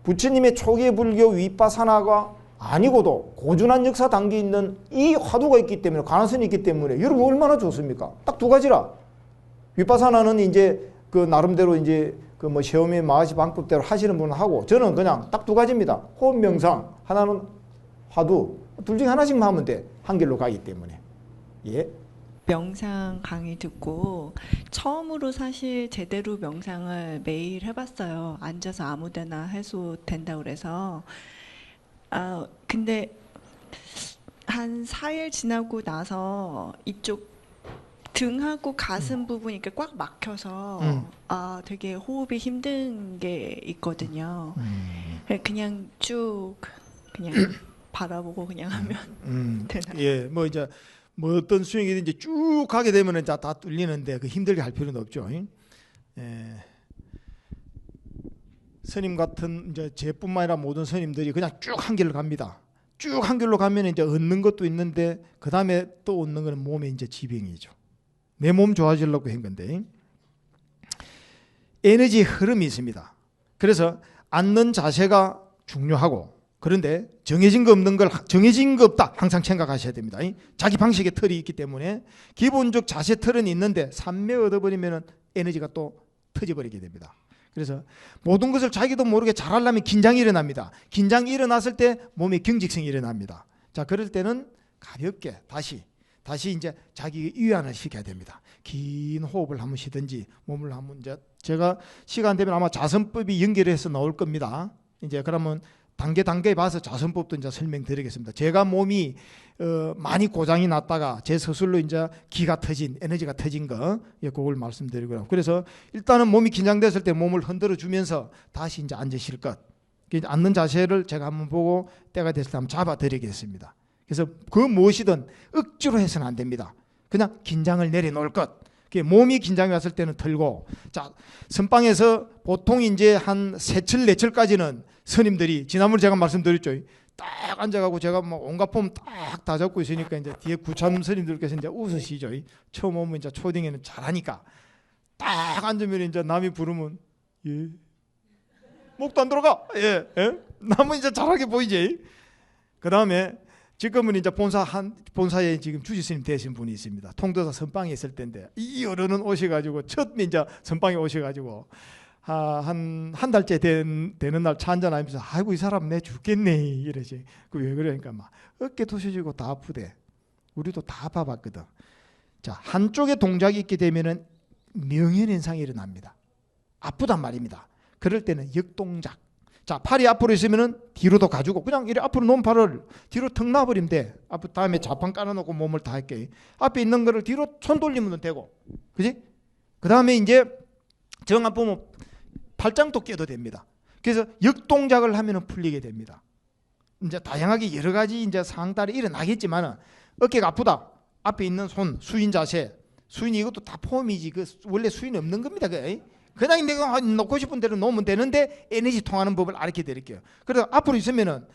부처님의 초기 불교 위파사나가 아니고도 고준한 역사 담겨 있는 이 화두가 있기 때문에, 관화선이 있기 때문에 여러분 얼마나 좋습니까? 딱 두 가지라. 위파사나는 이제 그 나름대로 이제 그 뭐 시험의 마하시 방법대로 하시는 분은 하고, 저는 그냥 딱 두 가지입니다. 호흡 명상, 하나는 화두, 둘 중에 하나씩만 하면 돼. 한 길로 가기 때문에. 예. 명상 강의 듣고 처음으로 사실 제대로 명상을 매일 해봤어요. 앉아서 아무데나 해도 된다고 그래서. 근데 한 4일 지나고 나서 이쪽 등하고 가슴 부분이 이렇게 꽉 막혀서 되게 호흡이 힘든 게 있거든요. 그냥 쭉 그냥 바라보고 그냥 하면 되나요? 예, 뭐 이제 뭐 어떤 수행이든지 쭉 가게 되면은 다 뚫리는데 그 힘들게 할 필요는 없죠. 예. 스님 같은 이제 제뿐만 아니라 모든 스님들이 그냥 쭉 한 길로 갑니다. 쭉 한 길로 가면 이제 얻는 것도 있는데 그 다음에 또 얻는 거는 몸의 이제 지병이죠. 내 몸 좋아지려고 한 건데, 에너지 흐름이 있습니다. 그래서 앉는 자세가 중요하고, 그런데 정해진 거 없는 걸 정해진 거 없다 항상 생각하셔야 됩니다. 자기 방식의 틀이 있기 때문에 기본적 자세 틀은 있는데 삼매 얻어버리면 에너지가 또 터져버리게 됩니다. 그래서 모든 것을 자기도 모르게 잘하려면 긴장이 일어납니다. 긴장이 일어났을 때 몸의 경직성이 일어납니다. 자, 그럴 때는 가볍게 다시 이제 자기 유연을 시켜야 됩니다. 긴 호흡을 한번 쉬든지 몸을 한번 이제 제가 시간 되면 아마 자선법이 연결해서 나올 겁니다. 이제 그러면 단계 봐서 자선법도 이제 설명드리겠습니다. 제가 몸이 많이 고장이 났다가 제 스스로 이제 기가 터진 에너지가 터진 거 그걸 말씀드리고요. 그래서 일단은 몸이 긴장됐을 때 몸을 흔들어 주면서 다시 이제 앉으실 것. 앉는 자세를 제가 한번 보고 때가 됐을 때 한번 잡아 드리겠습니다. 그래서 그 무엇이든 억지로 해서는 안 됩니다. 그냥 긴장을 내려놓을 것. 몸이 긴장이 왔을 때는 털고, 자, 선방에서 보통 이제 한 세철 네철까지는 스님들이 지난번에 제가 말씀드렸죠. 딱 앉아가고 제가 뭐 온갖 폼 딱 다 잡고 있으니까 이제 뒤에 구참 스님들께서 이제 웃으시죠. 처음 오면 이제 초딩에는 잘하니까 딱 앉으면 이제 남이 부르면 예, 목도 안 들어가. 예, 예? 남은 이제 잘하게 보이지. 그 다음에 지금은 이제 본사에 지금 주지스님 되신 분이 있습니다. 통도사 선방에 있을 때인데 이 어른은 오셔가지고 첫 이제 선방에 오셔가지고 한 달째 되는 날 차 한잔 하면서 아이고 이 사람 내 죽겠네 이러지. 그 왜 그러니까 막 어깨 토셔지고 다 아프대. 우리도 다 봐봤거든. 자, 한쪽에 동작이 있게 되면은 명현현상이 일어납니다. 아프단 말입니다. 그럴 때는 역동작. 자, 팔이 앞으로 있으면은 뒤로도 가지고 그냥 이래 앞으로 놓은 팔을 뒤로 턱 놔버리면 돼. 앞으로 다음에 자판 깔아놓고 몸을 다 할게. 앞에 있는 거를 뒤로 손 돌리면 되고, 그지? 그 다음에 이제 정 안 보면 팔짱도 껴도 됩니다. 그래서 역동작을 하면은 풀리게 됩니다. 이제 다양하게 여러 가지 이제 상달이 일어나겠지만은 어깨가 아프다. 앞에 있는 손 수인 자세, 수인이 이것도 다 폼이지. 그 원래 수인 없는 겁니다. 그냥 내가 놓고 싶은 대로 놓으면 되는데 에너지 통하는 법을 알려 드릴게요. 그래서 앞으로 있으면은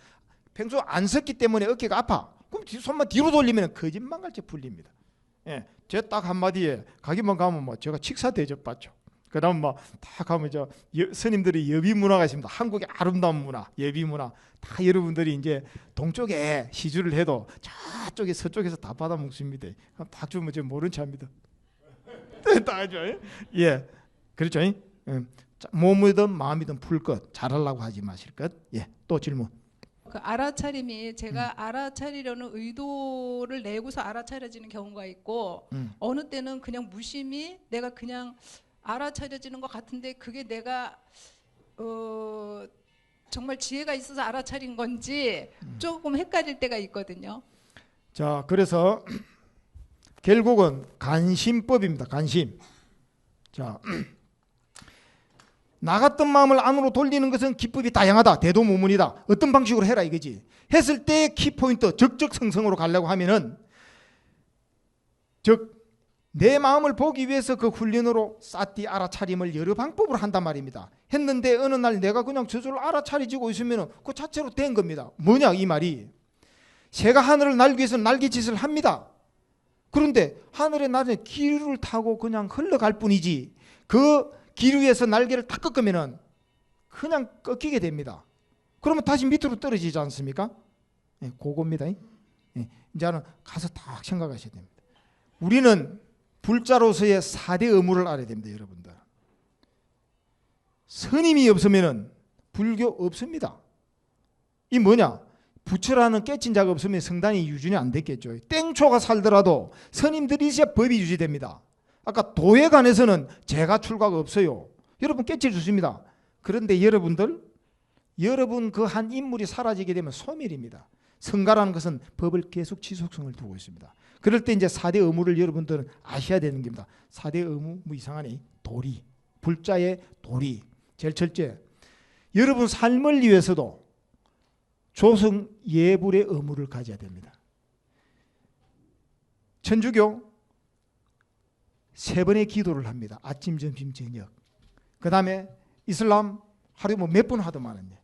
평소 안 썼기 때문에 어깨가 아파. 그럼 손만 뒤로 돌리면 거짓말같이 풀립니다. 예, 제 딱 한마디에 가기만 가면 뭐 제가 칙사 대접 받죠. 그다음 뭐 다 가면 저 스님들이 여비 문화가 있습니다. 한국의 아름다운 문화, 예비 문화 다 여러분들이 이제 동쪽에 시주를 해도 저쪽에 서쪽에서 다 받아 먹습니다. 다 주면 저 모른 체합니다. 다 하죠. 예. 그렇죠? 몸이든 마음이든 풀 것, 잘하려고 하지 마실 것. 예, 또 질문. 그 알아차림이 제가 알아차리려는 의도를 내고서 알아차려지는 경우가 있고 어느 때는 그냥 무심히 내가 그냥 알아차려지는 것 같은데 그게 내가 정말 지혜가 있어서 알아차린 건지 조금 헷갈릴 때가 있거든요. 자, 그래서 결국은 간심법입니다. 간심. 자. 나갔던 마음을 안으로 돌리는 것은 기법이 다양하다. 대도무문이다. 어떤 방식으로 해라 이거지. 했을 때 키포인트 적적성성으로 가려고 하면은 즉 내 마음을 보기 위해서 그 훈련으로 싸띠 알아차림을 여러 방법으로 한단 말입니다. 했는데 어느 날 내가 그냥 저절로 알아차려지고 있으면은 그 자체로 된 겁니다. 뭐냐 이 말이. 새가 하늘을 날기 위해서 날개짓을 합니다. 그런데 하늘에 나는 기류를 타고 그냥 흘러갈 뿐이지 그 기류에서 날개를 탁 꺾으면은 그냥 꺾이게 됩니다. 그러면 다시 밑으로 떨어지지 않습니까? 예, 그겁니다. 예, 이제는 가서 딱 생각하셔야 됩니다. 우리는 불자로서의 4대 의무를 알아야 됩니다, 여러분들. 스님이 없으면은 불교 없습니다. 이 뭐냐? 부처라는 깨친 자가 없으면 성단이 유준이 안 됐겠죠. 땡초가 살더라도 스님들이 있어야 법이 유지됩니다. 아까 도에 관해서는 제가 출가가 없어요. 여러분 깨칠 수 있습니다. 그런데 여러분 그 한 인물이 사라지게 되면 소멸입니다. 성가라는 것은 법을 계속 지속성을 두고 있습니다. 그럴 때 이제 4대 의무를 여러분들은 아셔야 되는 겁니다. 4대 의무 뭐 이상하네. 도리, 불자의 도리. 제일 첫째, 여러분 삶을 위해서도 조성 예불의 의무를 가져야 됩니다. 천주교 3번의 기도를 합니다. 아침, 점심, 저녁. 그 다음에 이슬람 하루에 뭐 몇 번 하더만은요.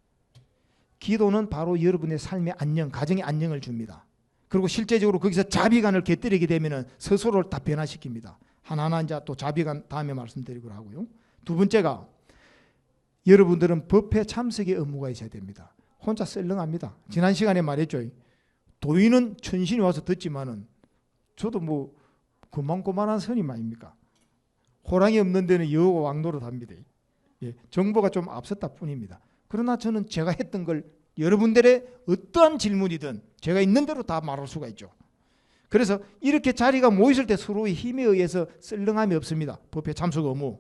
기도는 바로 여러분의 삶의 안녕, 가정의 안녕을 줍니다. 그리고 실제적으로 거기서 자비관을 곁들이게 되면 스스로를 다 변화시킵니다. 하나하나 이제 또 자비관 다음에 말씀드리고 하고요. 두 번째가 여러분들은 법회 참석의 의무가 있어야 됩니다. 혼자 썰렁합니다. 지난 시간에 말했죠. 도인은 천신이 와서 듣지만은 저도 뭐 그만한 스님 아닙니까? 호랑이 없는 데는 여우가 왕노릇 합니다. 예, 정보가 좀 앞섰다 뿐입니다. 그러나 저는 제가 했던 걸 여러분들의 어떠한 질문이든 제가 있는 대로 다 말할 수가 있죠. 그래서 이렇게 자리가 모였을 때 서로의 힘에 의해서 썰렁함이 없습니다. 법회 참석 의무.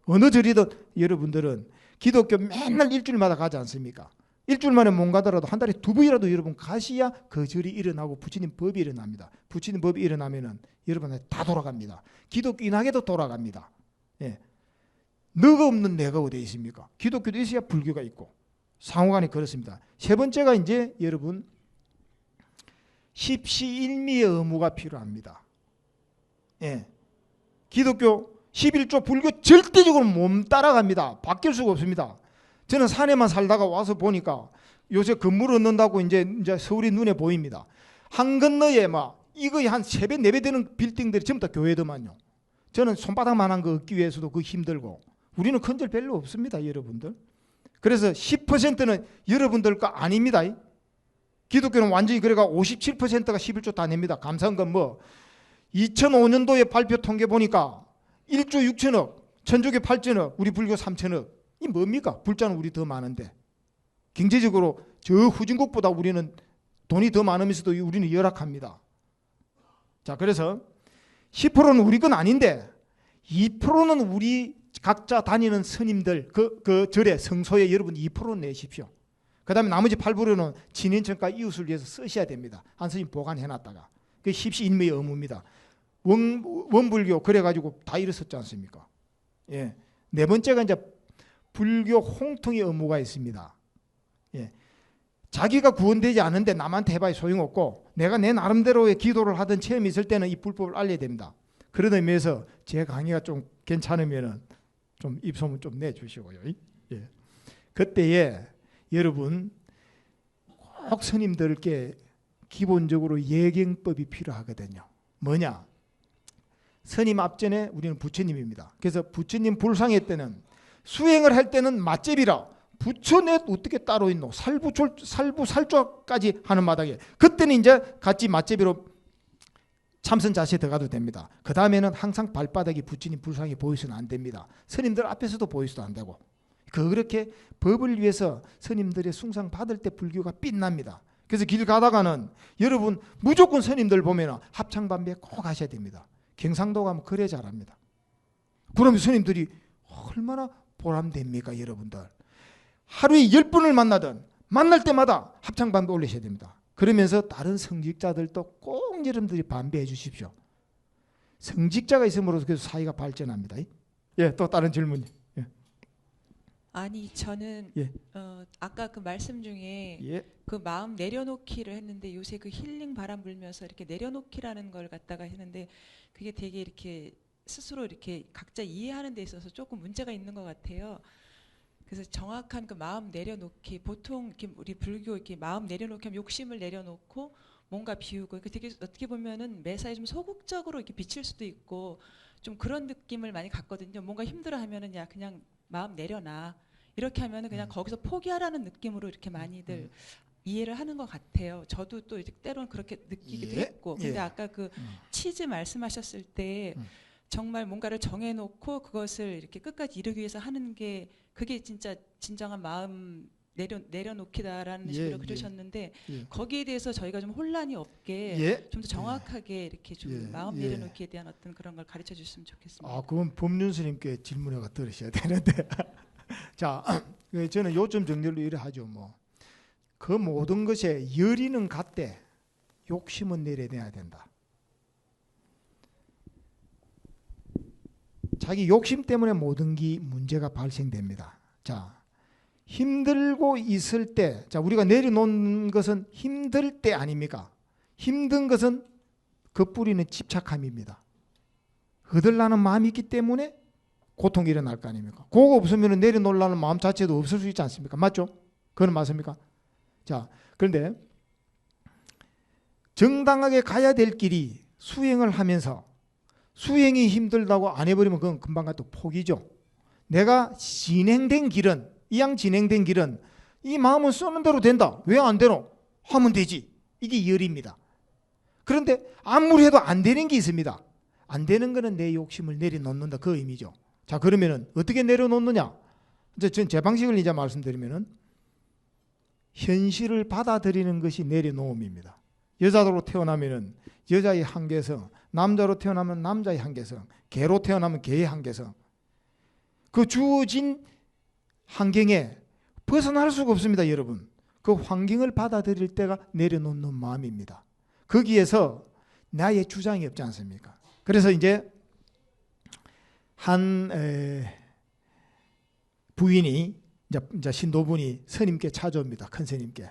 어느 절이든 여러분들은 기독교 맨날 일주일마다 가지 않습니까? 일주일 만에 못 가더라도 한 달에 2번이라도 여러분 가셔야 그 절이 일어나고 부처님 법이 일어납니다. 부처님 법이 일어나면은 여러분한테 다 돌아갑니다. 기독교 인학에도 돌아갑니다. 예. 너가 없는 내가 어디에 있습니까? 기독교도 있어야 불교가 있고 상호간에 그렇습니다. 세 번째가 이제 여러분 십시일미의 의무가 필요합니다. 예. 기독교 11조 불교 절대적으로 못 따라갑니다. 바뀔 수가 없습니다. 저는 산에만 살다가 와서 보니까 요새 건물 얻는다고 이제 서울이 눈에 보입니다. 한 건너에 막 이거 한 3배, 4배 되는 빌딩들이 전부 다 교회더만요. 저는 손바닥만한 거 얻기 위해서도 그 힘들고 우리는 큰절 별로 없습니다, 여러분들. 그래서 10%는 여러분들 거 아닙니다. 기독교는 완전히 그래가 57%가 11조 다 냅니다. 감사한 건 뭐 2005년도에 발표 통계 보니까 1조 6천억, 천주교 8천억, 우리 불교 3천억. 이 뭡니까? 불자는 우리 더 많은데 경제적으로 저 후진국보다 우리는 돈이 더 많으면서도 우리는 열악합니다. 자, 그래서 10%는 우리 건 아닌데 2%는 우리 각자 다니는 스님들 그 절에 성소에 여러분 2% 내십시오. 그 다음에 나머지 8%는 친인척과 이웃을 위해서 쓰셔야 됩니다. 한 스님 보관해놨다가. 그게 십시일미의 의무입니다. 원불교 그래가지고 다 일었었지 않습니까? 예. 네 번째가 이제 불교 홍통의 의무가 있습니다. 예. 자기가 구원되지 않은데 남한테 해봐야 소용없고 내가 내 나름대로의 기도를 하던 체험이 있을 때는 이 불법을 알려야 됩니다. 그런 의미에서 제 강의가 좀 괜찮으면 좀 입소문 좀 내주시고요. 예. 그때에 여러분 꼭 스님들께 기본적으로 예경법이 필요하거든요. 뭐냐? 스님 앞전에 우리는 부처님입니다. 그래서 부처님 불상회 때는 수행을 할 때는 맛제비라 부처넷 어떻게 따로 있노? 살부살조까지 하는 마당에 그때는 이제 같이 맛제비로 참선 자세에 들어가도 됩니다. 그 다음에는 항상 발바닥이 부처님 불상이 보이서는 안 됩니다. 스님들 앞에서도 보이서도 안 되고 그렇게 법을 위해서 스님들의 숭상 받을 때 불교가 빛납니다. 그래서 길 가다가는 여러분 무조건 스님들 보면 합창반배 꼭 하셔야 됩니다. 경상도 가면 그래 잘합니다. 그러면 스님들이 얼마나 보람됩니까 여러분들. 하루에 10분을 만나든 만날 때마다 합창반배 올리셔야 됩니다. 그러면서 다른 성직자들도 꼭 여러분들이 반배해 주십시오. 성직자가 있음으로써 그래서 사회가 발전합니다. 예, 또 다른 질문. 예. 아니 저는 예. 아까 그 말씀 중에 예. 그 마음 내려놓기를 했는데 요새 그 힐링 바람 불면서 이렇게 내려놓기라는 걸 갖다가 했는데 그게 되게 이렇게 스스로 이렇게 각자 이해하는 데 있어서 조금 문제가 있는 것 같아요. 그래서 정확한 그 마음 내려놓기 보통 이렇게 우리 불교 이렇게 마음 내려놓기 하면 욕심을 내려놓고 뭔가 비우고 되게 어떻게 보면은 매사에 좀 소극적으로 이렇게 비칠 수도 있고 좀 그런 느낌을 많이 갖거든요. 뭔가 힘들어하면은 야 그냥 마음 내려놔 이렇게 하면은 그냥 거기서 포기하라는 느낌으로 이렇게 많이들 이해를 하는 것 같아요. 저도 또 이제 때로는 그렇게 느끼기도 예. 했고 근데 예. 아까 그 치즈 말씀하셨을 때 정말 뭔가를 정해놓고 그것을 이렇게 끝까지 이루기 위해서 하는 게 그게 진짜 진정한 마음 내려놓기다라는 식으로 그러셨는데 거기에 대해서 저희가 좀 혼란이 없게 좀 더 정확하게 이렇게 좀 마음 내려놓기에 대한 어떤 그런 걸 가르쳐 주셨으면 좋겠습니다. 아, 그건 법륜 스님께 질문해가 들으셔야 되는데 자, 저는 요점 정렬로 이래 하죠. 뭐 그 모든 것에 열의는 같되 욕심은 내려내야 된다. 자기 욕심 때문에 모든 게 문제가 발생됩니다. 자, 힘들고 있을 때, 자, 우리가 내려놓는 것은 힘들 때 아닙니까? 힘든 것은 그 뿌리는 집착함입니다. 얻으려는 마음이 있기 때문에 고통이 일어날 거 아닙니까? 그거 없으면 내려놓으려는 마음 자체도 없을 수 있지 않습니까? 맞죠? 그건 맞습니까? 자, 그런데 정당하게 가야 될 길이 수행을 하면서 수행이 힘들다고 안 해버리면 그건 금방 또 포기죠. 내가 진행된 길은 이왕 진행된 길은 이 마음은 쏘는 대로 된다. 왜 안 되노? 하면 되지. 이게 열입니다. 그런데 아무리 해도 안 되는 게 있습니다. 안 되는 거는 내 욕심을 내려놓는다. 그 의미죠. 자, 그러면은 어떻게 내려놓느냐? 이제 전 제 방식을 이제 말씀드리면은 현실을 받아들이는 것이 내려놓음입니다. 여자로 태어나면은 여자의 한계성, 남자로 태어나면 남자의 한계성, 개로 태어나면 개의 한계성. 그 주어진 환경에 벗어날 수가 없습니다, 여러분. 그 환경을 받아들일 때가 내려놓는 마음입니다. 거기에서 나의 주장이 없지 않습니까? 그래서 이제 한 부인이 이제 신도분이 스님께 찾아옵니다. 큰 스님께.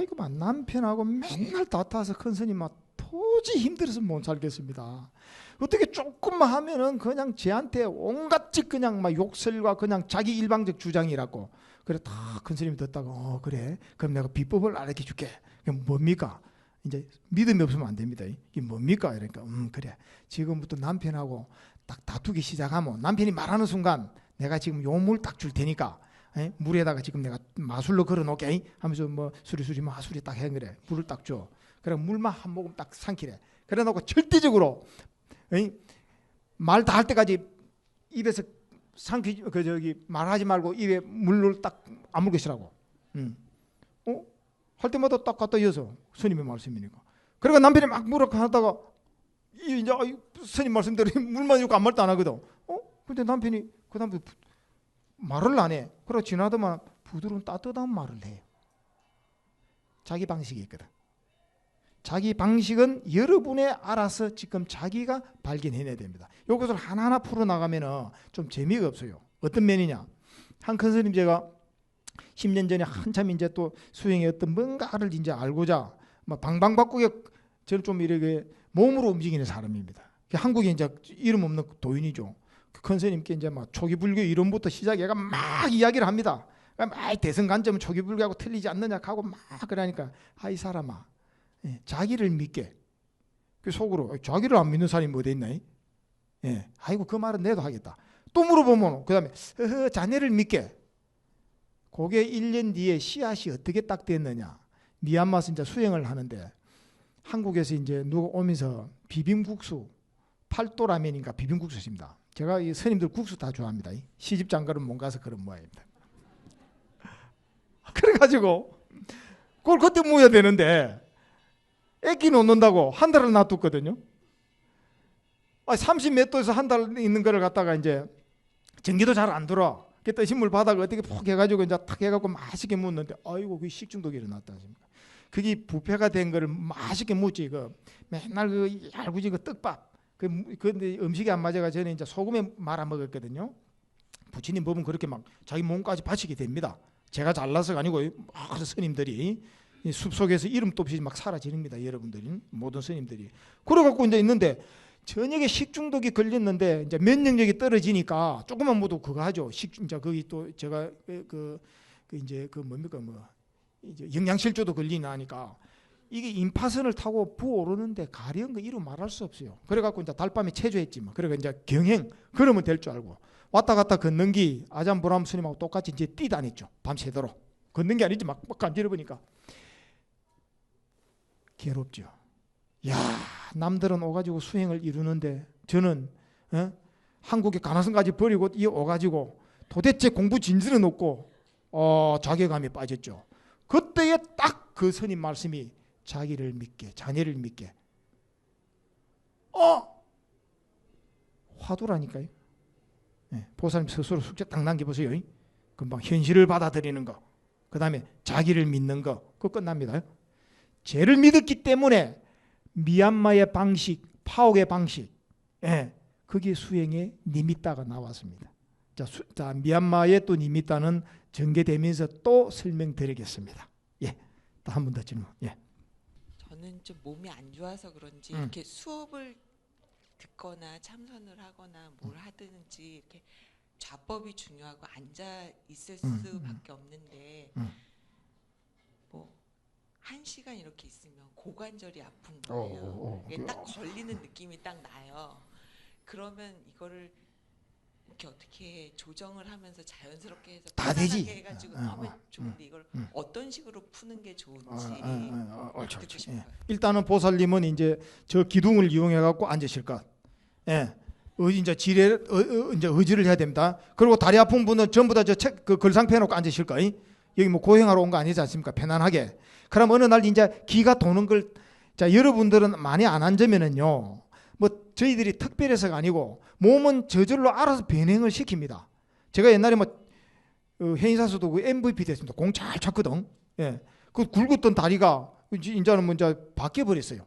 이거 막 남편하고 맨날 다퉈서 큰 스님 막 도저히 힘들어서 못 살겠습니다. 어떻게 조금만 하면은 그냥 쟤한테 온갖 짓 그냥 막 욕설과 그냥 자기 일방적 주장이라고. 그래 다 큰 스님이 듣다가 그래 그럼 내가 비법을 알려줘 줄게. 그게 뭡니까? 이제 믿음이 없으면 안 됩니다. 이게 뭡니까? 이러니까 그래 지금부터 남편하고 딱 다투기 시작하면 남편이 말하는 순간 내가 지금 요 물 딱 줄 테니까 물에다가 지금 내가 마술로 걸어 놓게 하면서 뭐 수리수리 마술이 딱 해 그래. 물을 딱 줘. 그래 물만 한 모금 딱 삼키래. 그래 놓고 절대적으로 말 다 할 때까지 입에서 말하지 말고 입에 물을 딱 아물 것이라고. 할 때마다 딱 갖다 이어서 스님의 말씀이니까. 그러니까 남편이 막 물을 하다가 이제 스님 말씀대로 물만 주고 아무 말도 안 하거든. 근데 남편이 그 다음에 말을 안 해. 그러고 지나다만 부드러운 따뜻한 말을 해요. 자기 방식이 있거든. 자기 방식은 여러분의 알아서 지금 자기가 발견해내야 됩니다. 이것을 하나하나 풀어나가면 좀 재미가 없어요. 어떤 면이냐. 한 큰 스님 제가 10년 전에 한참 이제 또 수행의 어떤 뭔가를 이제 알고자 막 방방바꾸게 저는 좀 이렇게 몸으로 움직이는 사람입니다. 한국에 이제 이름 없는 도인이죠. 큰 스님께 이제 막 초기 불교 이론부터 시작해가 막 이야기를 합니다. 막 대선 관점은 초기 불교하고 틀리지 않느냐 하고 막 그러니까 이 사람아 자기를 믿게. 그 속으로 자기를 안 믿는 사람이 어디 있나? 아이고 그 말은 내도 하겠다. 또 물어보면 그 다음에 자네를 믿게. 그게 1년 뒤에 씨앗이 어떻게 딱 됐느냐. 미얀마에서 이제 수행을 하는데 한국에서 이제 누가 오면서 비빔국수 팔도라면인가 비빔국수입니다. 제가 이 스님들 국수 다 좋아합니다. 시집 장가는 못 가서 그런 모양입니다. 그래가지고 그걸 그때 모여야 되는데 애기 놓는다고 한 달을 놔뒀거든요. 30몇 도에서 한 달 있는 거를 갖다가 이제 전기도 잘 안 들어. 그때 신물 바닥을 어떻게 푹 해가지고 이제 탁 해갖고 맛있게 묻는데 아이고 그 식중독이 일어났다. 그게 부패가 된 거를 맛있게 묻지. 그 맨날 그 얄궂은 그 떡밥. 근데 음식이 안 맞아가 저는 이제 소금에 말아 먹었거든요. 부처님 법은 그렇게 막 자기 몸까지 바치게 됩니다. 제가 잘나서가 아니고 스님들이 숲속에서 이름도 없이 막 사라지릅니다. 여러분들이 모든 스님들이. 그래갖고 이제 있는데 저녁에 식중독이 걸렸는데 이제 면역력이 떨어지니까 조금만 모두 그거 하죠. 이제 거기 또 제가 이제 뭡니까 이제 영양실조도 걸리나니까 이게 임파선을 타고 부어오르는데 가려운 거 이루 말할 수 없어요. 그래갖고 이제 달밤에 체조했지만 그래가 이제 경행 그러면 될 줄 알고 왔다 갔다 걷는 게 아잠브람 스님하고 똑같이 이제 뛰다녔죠. 밤새도록 걷는 게 아니지 막 간지러우니까 괴롭죠. 야 남들은 오가지고 수행을 이루는데 저는 한국에 가나선까지 버리고 이 오가지고 도대체 공부 진지는 없고 자괴감에 빠졌죠. 그때에 딱 그 스님 말씀이 자기를 믿게 자네를 믿게 화두라니까요. 보살님 스스로 숙제 딱 남겨보세요. 금방 현실을 받아들이는 거 그 다음에 자기를 믿는 거 그거 끝납니다. 죄를 믿었기 때문에 미얀마의 방식 파옥의 방식 그게 수행의 니미따가 나왔습니다. 자 미얀마의 또 니미따는 전개되면서 또 설명드리겠습니다. 또 한 번 더 질문. 저는 좀 몸이 안 좋아서 그런지 이렇게 수업을 듣거나 참선을 하거나 뭘 하든지 이렇게 좌법이 중요하고 앉아 있을 수밖에 없는데 뭐 1시간 이렇게 있으면 고관절이 아픈 거예요. 이게 딱 걸리는 느낌이 딱 나요. 그러면 이거를 이렇게 어떻게 조정을 하면서 자연스럽게 해서 다 되지. 해가지고 하면 좋은데 이걸 어떤 식으로 푸는 게 좋은지 듣고 싶어요. 예. 일단은 보살님은 이제 저 기둥을 이용해 갖고 앉으실 것. 예. 이제 지뢰 이제 의지를 해야 됩니다. 그리고 다리 아픈 분은 전부 다 저 책 그 걸상 펴놓고 앉으실 거. 여기 뭐 고행하러 온 거 아니지 않습니까? 편안하게. 그럼 어느 날 이제 기가 도는 걸, 자 여러분들은 많이 안 앉으면은요, 뭐 저희들이 특별해서가 아니고 몸은 저절로 알아서 변행을 시킵니다. 제가 옛날에 뭐 해인사수도 그 MVP 됐습니다. 공 잘 찼거든. 예, 그 굵었던 다리가 이제는 뭐 이제 바뀌어 버렸어요.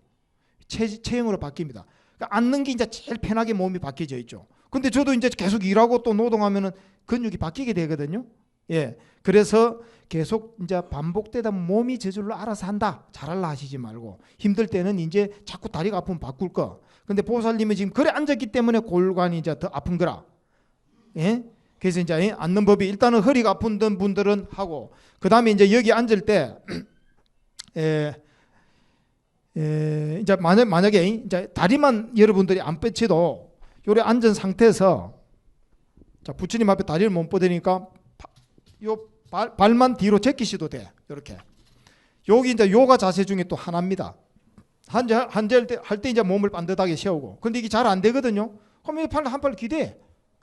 체형으로 바뀝니다. 그러니까 앉는 게 이제 제일 편하게 몸이 바뀌어져 있죠. 근데 저도 이제 계속 일하고 또 노동하면은 근육이 바뀌게 되거든요. 예, 그래서 계속 이제 반복되다 몸이 저절로 알아서 한다. 잘할라 하시지 말고 힘들 때는 이제 자꾸 다리가 아프면 바꿀 거. 근데 보살님은 지금 그래 앉았기 때문에 골관이 이제 더 아픈 거라. 예, 그래서 이제 앉는 법이 일단은 허리가 아픈 분들은 하고 그 다음에 이제 여기 앉을 때 이제 만약에 이제 다리만 여러분들이 안 뻗쳐도 요래 앉은 상태에서 자 부처님 앞에 다리를 못 뻗으니까 요 발만 뒤로 제끼셔도 돼. 이렇게. 여기 이제 요가 자세 중에 또 하나입니다. 할 때 이제 몸을 반듯하게 세우고. 근데 이게 잘 안 되거든요. 그럼 한 팔 기대.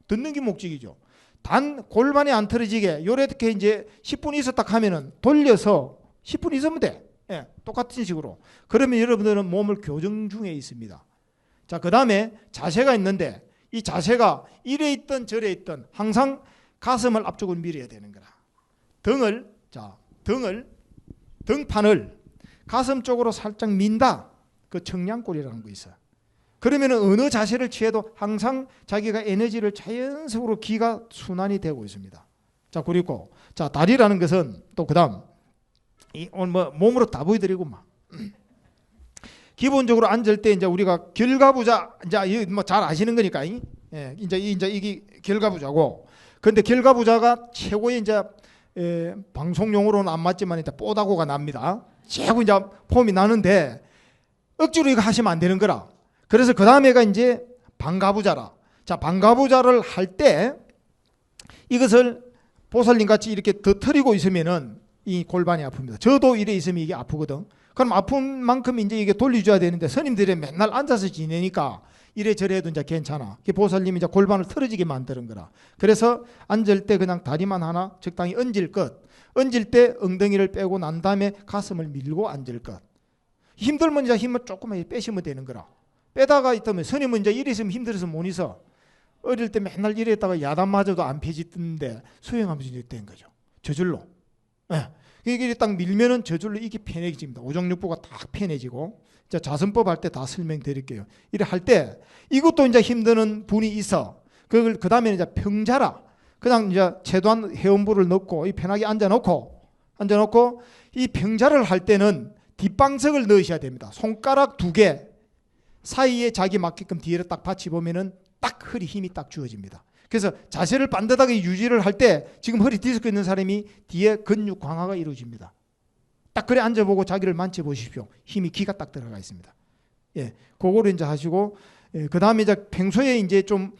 듣는 게 목적이죠. 단 골반이 안 틀어지게 요렇게 이제 10분 있었다 하면은 돌려서 10분 있으면 돼. 예, 똑같은 식으로. 그러면 여러분들은 몸을 교정 중에 있습니다. 자, 그 다음에 자세가 있는데 이 자세가 이래 있든 저래 있든 항상 가슴을 앞쪽으로 밀어야 되는 거라. 등판을 가슴 쪽으로 살짝 민다. 그 청량골이라는 거 있어요. 그러면 어느 자세를 취해도 항상 자기가 에너지를 자연적으로 기가 순환이 되고 있습니다. 자, 그리고 자 다리라는 것은 또 그다음 오늘 뭐 몸으로 다 보여드리고 막 기본적으로 앉을 때 이제 우리가 결가부자 이제 뭐 잘 아시는 거니까 예, 이제 이게 결가부자고. 근데 결가부자가 최고의 이제 방송용으로는 안 맞지만 이제 뽀다고가 납니다. 최고 이제 폼이 나는데 억지로 이거 하시면 안 되는 거라. 그래서 그 다음에가 이제 방가부자라. 자, 방가부자를 할 때 이것을 보살님 같이 이렇게 더트리고 있으면은 이 골반이 아픕니다. 저도 이래 있으면 이게 아프거든. 그럼 아픈 만큼 이제 이게 돌려줘야 되는데 스님들이 맨날 앉아서 지내니까 이래저래 해도 이제 괜찮아. 보살님이 이제 골반을 틀어지게 만드는 거라. 그래서 앉을 때 그냥 다리만 하나 적당히 얹을 것. 얹을 때 엉덩이를 빼고 난 다음에 가슴을 밀고 앉을 것. 힘들면 이제 힘을 조금만 빼시면 되는 거라. 빼다가 있다면 스님은 이제 이래 있으면 힘들어서 못 있어. 어릴 때 맨날 이랬다가 야단 맞아도 안 펴지던데 수행하면서 이제 된 거죠. 저절로. 예. 이게 딱 밀면은 저절로 이게 편해집니다. 오정육부가 딱 편해지고. 자, 자선법 할 때 다 설명드릴게요. 이래 할 때 이것도 이제 힘드는 분이 있어. 그 다음에 이제 평자라. 그냥 이제 최소한 회원부를 넣고 편하게 앉아놓고 이 평자를 할 때는 뒷방석을 넣으셔야 됩니다. 손가락 2개 사이에 자기 맞게끔 뒤를 딱 받치보면은 딱 허리 힘이 딱 주어집니다. 그래서 자세를 반듯하게 유지를 할 때 지금 허리 디스크 있는 사람이 뒤에 근육 강화가 이루어집니다. 딱 그래 앉아보고 자기를 만져보십시오. 힘이 기가 딱 들어가 있습니다. 예, 그거를 이제 하시고, 예, 그 다음에 이제 평소에 이제 좀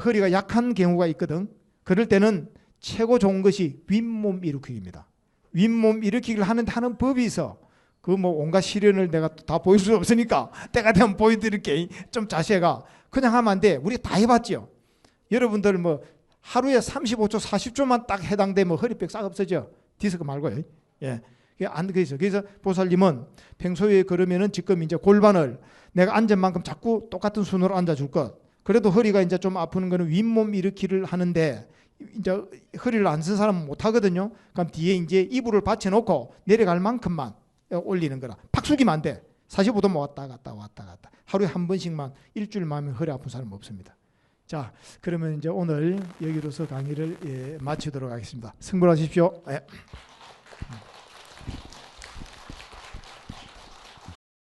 허리가 약한 경우가 있거든. 그럴 때는 최고 좋은 것이 윗몸 일으키기입니다. 윗몸 일으키기를 하는 법이 있어. 그 뭐 온갖 시련을 내가 다 보일 수 없으니까 때가 되면 보여드릴게. 좀 자세가 그냥 하면 안 돼. 우리 다 해봤죠. 여러분들 뭐 하루에 35초, 40초만 딱 해당되면 허리뼈 싹 없어져. 디스크 말고요. 예. 그래서 보살님은 평소에 그러면은 지금 이제 골반을 내가 앉은 만큼 자꾸 똑같은 순으로 앉아줄 것. 그래도 허리가 이제 좀 아프는 거는 윗몸 일으키를 하는데 이제 허리를 안 쓴 사람은 못 하거든요. 그럼 뒤에 이제 이불을 받쳐놓고 내려갈 만큼만 올리는 거라. 팍 숙이면 안 돼. 45도 왔다 갔다. 하루에 한 번씩만 일주일만 하면 허리 아픈 사람 없습니다. 자, 그러면 이제 오늘 여기로서 강의를 마치도록 하겠습니다. 승부하십시오. 예.